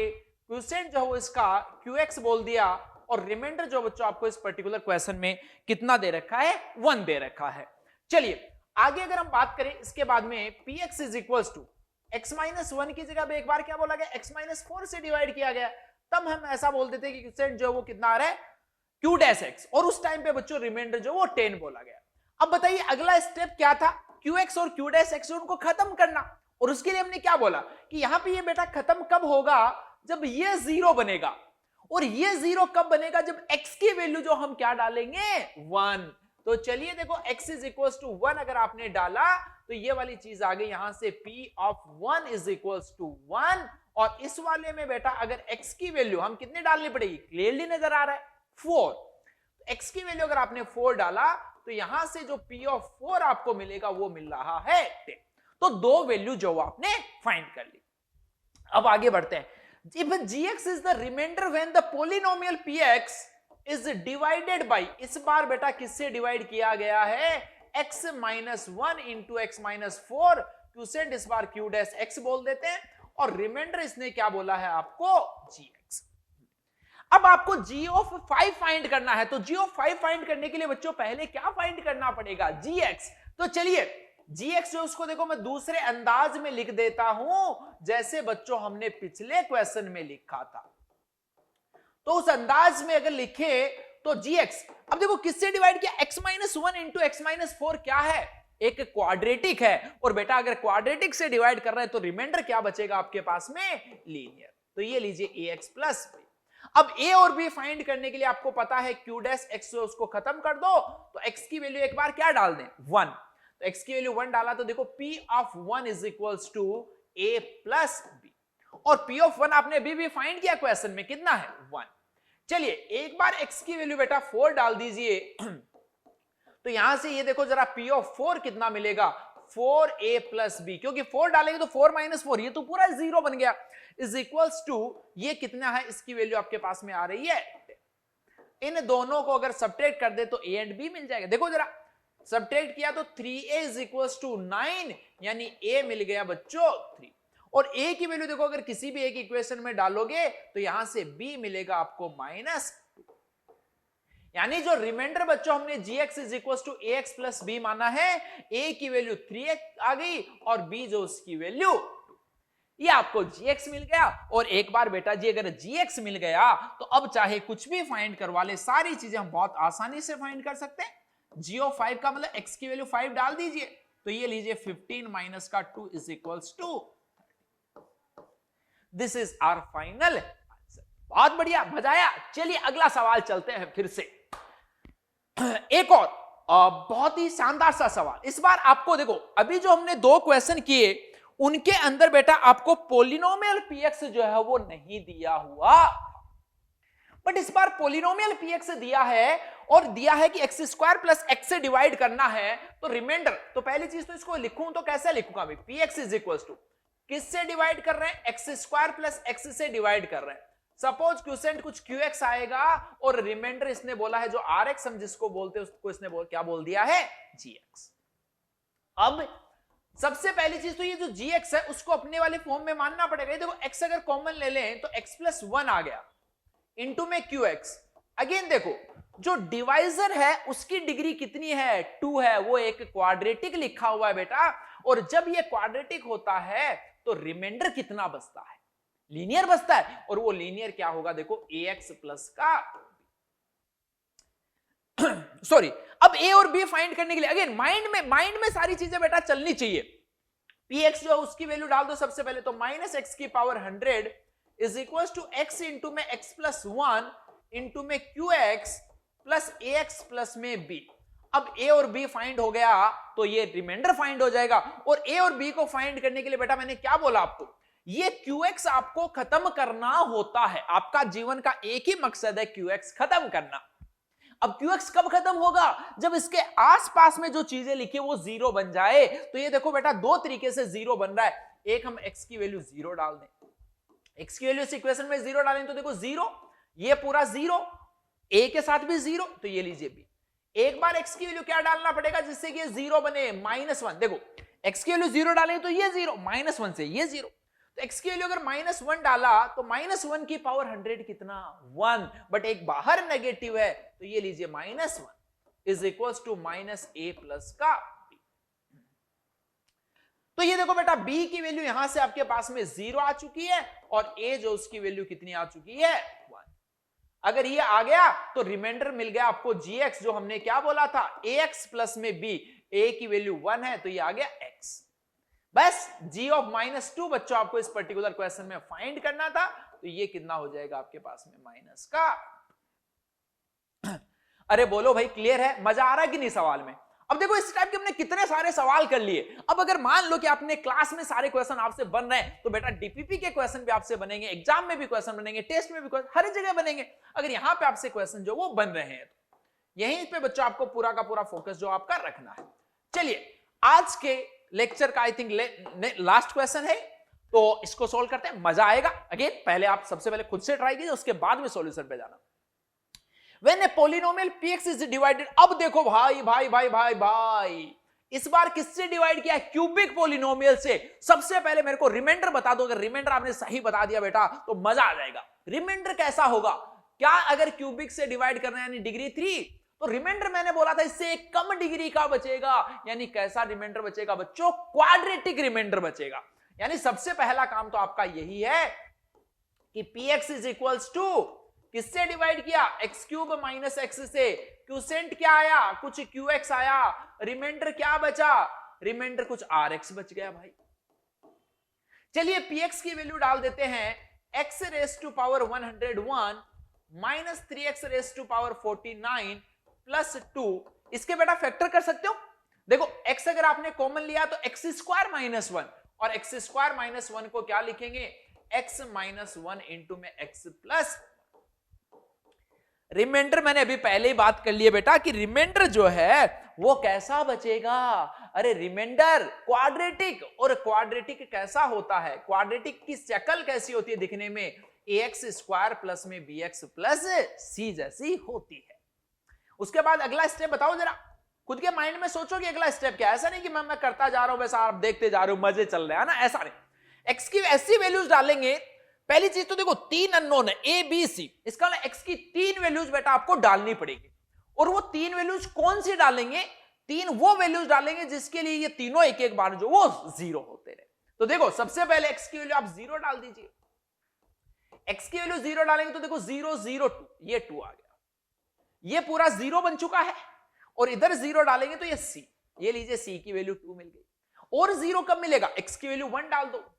क्वोशिएंट जो है इसका qx बोल दिया, और रिमाइंडर जो बच्चों आपको इस पर्टिकुलर क्वेश्चन में कितना दे रखा है, 1 दे रखा है। चलिए आगे अगर हम बात करें इसके बाद में px is equals to x minus 1 की जगह पे एक बार क्या बोला गया, x माइनस 4 से डिवाइड किया गया, तब हम ऐसा बोल देते कि क्वोशिएंट जो वो कितना आ रहा है q डैश x, और उस टाइम पे बच्चों रिमाइंडर जो वो 10 बोला गया। अब बताइए अगला स्टेप क्या था, qx और q डैश x उनको खत्म करना, और उसके लिए हमने क्या बोला कि यहां पे ये बेटा खत्म कब होगा, जब ये 0 बनेगा, और ये 0 कब बनेगा, जब x की वैल्यू जो हम क्या डालेंगे 1। तो चलिए देखो x इज इक्वल्स टू 1 अगर आपने डाला तो ये वाली चीज आ गई यहां से p of 1 is equals to 1, और इस वाले में बेटा अगर x की वैल्यू हम कितनी डालनी पड़ेगी, क्लियरली नजर आ रहा है 4, तो x की वैल्यू अगर आपने 4 डाला तो यहां से जो p ऑफ 4 आपको मिलेगा वो मिल रहा है 10। तो दो वैल्यू जो आपने फाइंड कर ली। अब आगे बढ़ते हैं, if gx is the remainder when the polynomial px is divided by, इस बार बेटा किससे डिवाइड किया गया है, x minus 1 into x minus 4, quotient इस बार q डैश x बोल देते हैं, और रिमाइंडर इसने क्या बोला है आपको gx। अब आपको g ऑफ 5 फाइंड करना है, तो g ऑफ 5 फाइंड करने के लिए बच्चों पहले क्या फाइंड करना पड़ेगा, gx। तो चलिए gx जो उसको देखो मैं दूसरे अंदाज में लिख देता हूं, जैसे बच्चों हमने पिछले क्वेश्चन में लिखा था, तो उस अंदाज में अगर लिखे तो gx, अब देखो किससे डिवाइड किया, x minus 1 into x minus 4 क्या है, एक क्वाड्रेटिक है, और बेटा अगर क्वाड्रेटिक से डिवाइड कर रहे हैं तो रिमाइंडर क्या बचेगा आपके पास में, लीनियर। तो ये लीजिए ax प्लस b। अब a और b फाइंड करने के लिए आपको पता है q डैश x जो उसको खत्म कर दो, तो x की वैल्यू एक बार क्या डाल दें 1, तो x की वैल्यू 1 डाला तो देखो p of 1 is equals to a plus b, और p ऑफ 1 आपने b भी फाइंड किया क्वेश्चन में कितना है 1। चलिए एक बार x की वैल्यू बेटा 4 डाल दीजिए तो यहां से ये देखो जरा p ऑफ 4 कितना मिलेगा, 4a प्लस b, क्योंकि 4 डालेंगे तो 4 माइनस 4 ये तो पूरा 0 बन गया, इज इक्वल्स टू ये कितना है, इसकी वैल्यू आपके पास में आ रही है, इन दोनों को अगर सब्ट्रैक्ट कर दे तो a एंड b मिल जाएगा। देखो जरा सब्ट्रैक्ट किया तो 3a इज इक्वल्स टू 9, यानी a मिल गया बच्चों 3, और a की वैल्यू देखो अगर किसी भी एक इक्वेशन में डालोगे तो यहां से b मिलेगा आपको -2, यानी जो रिमाइंडर बच्चों हमने gx is equals to ax plus b माना है, a की वैल्यू 3x आ गई और b जो उसकी वैल्यू 2, ये आपको gx मिल गया। और एक बार बेटा जी अगर gx मिल गया तो अब चाहे कुछ भी फाइंड करवा ले, सारी चीजें हम बहुत आसानी से फाइंड कर सकते हैं। g ऑफ 5 का मतलब x की वैल्यू 5 डाल दीजिए, तो ये लीजिए 15 माइनस का 2 is equals to 30। This is our final answer. बहुत बढ़िया, मजा आया। चलिए अगला सवाल चलते हैं फिर से, एक और बहुत ही शानदार सा सवाल। इस बार आपको देखो अभी जो हमने 2 क्वेश्चन किए उनके अंदर बेटा आपको पोलिनोमियल px जो है वो नहीं दिया हुआ, बट इस बार पोलिनोमियल px दिया है, और दिया है कि एक्स स्क्वायर प्लस एक्स से डिवाइड करना है, तो रिमाइंडर, तो पहली चीज तो इसको लिखूं तो कैसे लिखूंगा भाई, px इज इक्वल्स टू किससे डिवाइड कर रहे हैं, एक्स स्क्वायर प्लस एक्स से डिवाइड कर रहे हैं। सपोज क्वोशिएंट कुछ qx आएगा और रिमाइंडर इसने बोला है जो rx हम जिसको बोलते हैं उसको इसने क्या बोल दिया है gx। अब सबसे पहली चीज तो ये जो gx है उसको अपने वाले फॉर्म में मानना पड़ेगा। देखो x अगर कॉमन ले लें तो x प्लस 1 आ गया इंटू में qx। अगेन देखो जो डिवाइजर है उसकी डिग्री कितनी है, 2 है, वो एक क्वाड्रेटिक लिखा हुआ है बेटा, और जब ये क्वाड्रेटिक होता है तो रिमाइंडर कितना बचता है, लीनियर बचता है, और वो लीनियर क्या होगा देखो ax प्लस का सॉरी। अब a और b फाइंड करने के लिए अगेन माइंड में सारी चीजें बेटा चलनी चाहिए। px जो है उसकी वैल्यू डाल दो सबसे पहले, तो माइनस एक्स की power 100 is equal to x into में x प्लस 1 इंटू में qx प्लस ax प्लस में b। अब a और b फाइंड हो गया तो ये रिमाइंडर फाइंड हो जाएगा, और a और b को फाइंड करने के लिए बेटा मैंने क्या बोला आपको, ये qx आपको खत्म करना होता है, आपका जीवन का एक ही मकसद है qx खत्म करना। अब qx कब खत्म होगा, जब इसके आसपास में जो चीजें लिखी वो 0 बन जाए। तो ये देखो बेटा 2 तरीके से 0 बन रहा है, एक हम x की वैल्यू 0 डाल दें, x की वैल्यू इस इक्वेशन में 0 डालें तो देखो 0, ये पूरा 0, a के साथ भी 0, तो ये लीजिए b। एक बार x की वैल्यू क्या डालना पड़ेगा जिससे कि ये 0 बने, -1। देखो x की वैल्यू 0 डालेंगे तो ये 0, -1 से ये 0, तो x की वैल्यू अगर -1 डाला तो -1 की पावर 100 कितना, 1, बट एक बाहर नेगेटिव है तो ये लीजिए -1 is equals to -a plus का b। तो ये देखो बेटा b की वैल्यू यहां से आपके पास में 0 आ चुकी है और a जो उसकी वैल्यू कितनी आ चुकी है, 1। अगर ये आ गया तो रिमाइंडर मिल गया आपको gx, जो हमने क्या बोला था, ax प्लस में b, a की वैल्यू 1 है तो ये आ गया x। बस g ऑफ -2 बच्चों आपको इस पर्टिकुलर क्वेश्चन में फाइंड करना था, तो ये कितना हो जाएगा आपके पास में, माइनस का। अरे बोलो भाई क्लियर है, मजा आ रहा है कि नहीं सवाल में? अब देखो इस टाइप के हमने कितने सारे सवाल कर लिए। अब अगर मान लो कि आपने क्लास में सारे क्वेश्चन आपसे बन रहे हैं तो बेटा डीपीपी के क्वेश्चन भी आपसे बनेंगे, एग्जाम में भी क्वेश्चन बनेंगे, टेस्ट में भी क्वेश्चन, हर जगह बनेंगे। अगर यहां पे आपसे क्वेश्चन जो वो बन रहे हैं तो यहीं पे बच्चों आपको पूरा का पूरा फोकस जो आपका रखना है। चलिए आज के लेक्चर का आई थिंक लास्ट क्वेश्चन है, तो इसको सोल्व करते हैं, मजा आएगा। अगेन पहले आप सबसे पहले खुद से ट्राई कीजिए, उसके बाद में सॉल्यूशन पे जाना। When a polynomial px is divided, अब देखो भाई भाई भाई भाई भाई इस बार किससे डिवाइड किया है, क्यूबिक पोलिनोमियल से। सबसे पहले मेरे को रिमाइंडर बता दो, अगर रिमाइंडर आपने सही बता दिया बेटा तो मजा आ जाएगा। रिमाइंडर कैसा होगा, क्या अगर क्यूबिक से डिवाइड करना है यानी डिग्री 3, तो रिमाइंडर मैंने बोला था इससे एक कम डिग्री का बचेगा, यानी कैसा रिमाइंडर बचेगा बच्चों, क्वाड्रेटिक रिमाइंडर बचेगा। यानी सबसे पहला काम तो आपका यही है कि px इज इक्वल्स टू किससे डिवाइड किया, x क्यूब माइनस x से, क्यूसेंट क्या आया, कुछ qx आया, रिमाइंडर क्या बचा, रिमाइंडर कुछ rx बच गया भाई। चलिए px की वैल्यू डाल देते हैं, x raise to power 101 minus 3x raise to power 49 plus 2, इसके बेटा फैक्टर कर सकते हो। देखो x अगर आपने कॉमन लिया तो x स्क्वायर माइनस 1, और x स्क्वायर माइनस 1 को क्या लिखेंगे, x माइनस 1 इंटू में x प्लस। रिमाइंडर मैंने अभी पहले ही बात कर लिया बेटा कि रिमाइंडर जो है वो कैसा बचेगा, अरे रिमाइंडर क्वाड्रेटिक, और क्वाड्रेटिक कैसा होता है, क्वाड्रेटिक की शक्ल कैसी होती है दिखने में, ax स्क्वायर प्लस में bx प्लस c जैसी होती है। उसके बाद अगला स्टेप बताओ जरा, खुद के माइंड में सोचो कि अगला स्टेप क्या है। ऐसा नहीं कि मैं करता जा रहा हूं वैसा आप देखते जा रहे हो, मजे चल रहे हैं ना, ऐसा नहीं। x की ऐसी वैल्यूज डालेंगे, पहली चीज तो देखो 3 अननोन है a b c, इसका मतलब x की 3 वैल्यूज बेटा आपको डालनी पड़ेगी, और वो 3 वैल्यूज कौन सी डालेंगे, 3 वो वैल्यूज डालेंगे जिसके लिए ये तीनों एक एक बार जो वो 0 होते रहे। तो देखो सबसे पहले x की वैल्यू आप 0 डाल दीजिए, x की वैल्यू 0 डालेंगे तो देखो 0 0 2, ये 2 आ गया, ये पूरा 0 बन चुका है, और इधर 0 डालेंगे तो ये c, ये लीजिए c की वैल्यू 2 मिल गई। और 0 कब मिलेगा, x की वैल्यू 1 डाल दो,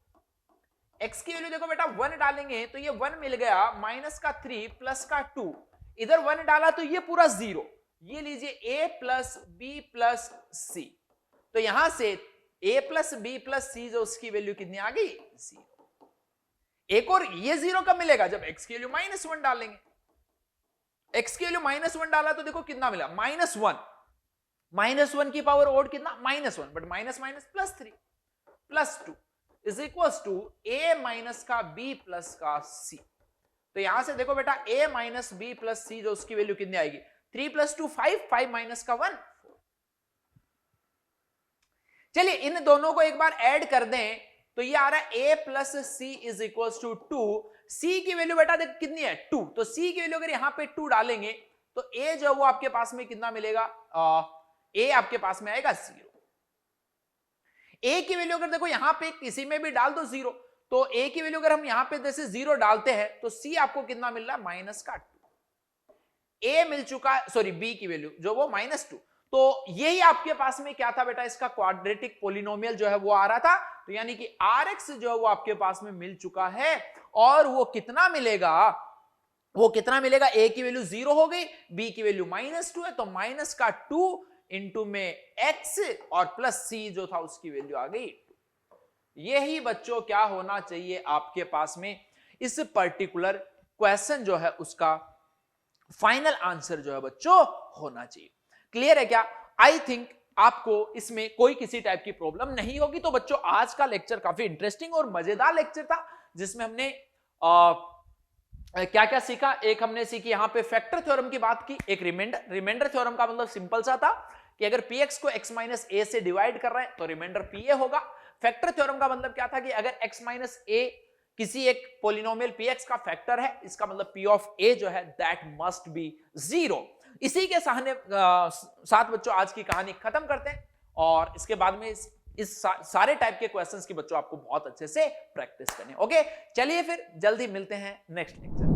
x की वैल्यू देखो बेटा 1 डालेंगे तो ये 1 मिल गया, माइनस का 3 प्लस का 2, इधर 1 डाला तो ये पूरा 0, ये लीजिए a plus b plus c, तो यहां से a plus b plus c जो उसकी वैल्यू कितनी आ गई, 0। एक और ये 0 कब मिलेगा, जब x की वैल्यू -1 डालेंगे, x की वैल्यू -1 डाला तो देखो कितना मिला, -1 की पावर ओड कितना, -1, but minus minus plus 3 plus 2 is equals to a minus का b प्लस का c। तो यहां से देखो बेटा a minus b plus c जो उसकी वैल्यू कितनी आएगी, 3 प्लस 2 5, 5 माइनस का 1 4। चलिए इन दोनों को एक बार ऐड कर दें तो ये आ रहा है a plus c is equals to 2, c की वैल्यू बेटा देख कितनी है 2, तो c की वैल्यू अगर यहां पे 2 डालेंगे तो a जो वो आपके पास में कितना मिलेगा, a आपके पास में आएगा 0। a की वैल्यू अगर देखो यहां पे किसी में भी डाल दो 0, तो a की वैल्यू अगर हम यहां पे जैसे 0 डालते हैं तो c आपको कितना मिल रहा है, माइनस का 2। a मिल चुका है, सॉरी b की वैल्यू जो वो -2, तो यही आपके पास में क्या था बेटा, इसका क्वाड्रेटिक पोलिनोमियल जो है वो आ रहा था, तो यानी कि rx जो है वो आपके पास में मिल चुका है, और वो कितना मिलेगा, वो कितना मिलेगा, a की वैल्यू 0 हो गई, b की वैल्यू -2 है, तो माइनस का 2 इंटू में x और प्लस c जो था उसकी वैल्यू आ गई 2। यही बच्चों क्या होना चाहिए आपके पास में, इस पर्टिकुलर क्वेश्चन जो है उसका फाइनल आंसर जो है बच्चों होना चाहिए। क्लियर है क्या, आई थिंक आपको इसमें कोई किसी टाइप की प्रॉब्लम नहीं होगी। तो बच्चों आज का लेक्चर काफी इंटरेस्टिंग और मजेदार लेक्चर था, जिसमें हमने क्या क्या सीखा, एक हमने सीखी यहां पे फैक्टर थ्योरम की बात की, एक रिमाइंडर थ्योरम का मतलब सिंपल सा था कि अगर px को x माइनस ए से डिवाइड कर रहे हैं तो रिमाइंडर pa होगा। फैक्टर थ्योरम का मतलब क्या था कि अगर x माइनस ए किसी एक पोलिनोमियल px का फैक्टर है, इसका मतलब p ऑफ a जो है दैट मस्ट बी 0। इसी के साथ बच्चों आज की कहानी खत्म करते हैं, और इसके बाद में इस सारे टाइप के क्वेश्चंस की बच्चों आपको बहुत अच्छे से प्रैक्टिस करनी है। ओके, चलिए फिर जल्दी मिलते हैं नेक्स्ट लेक्चर।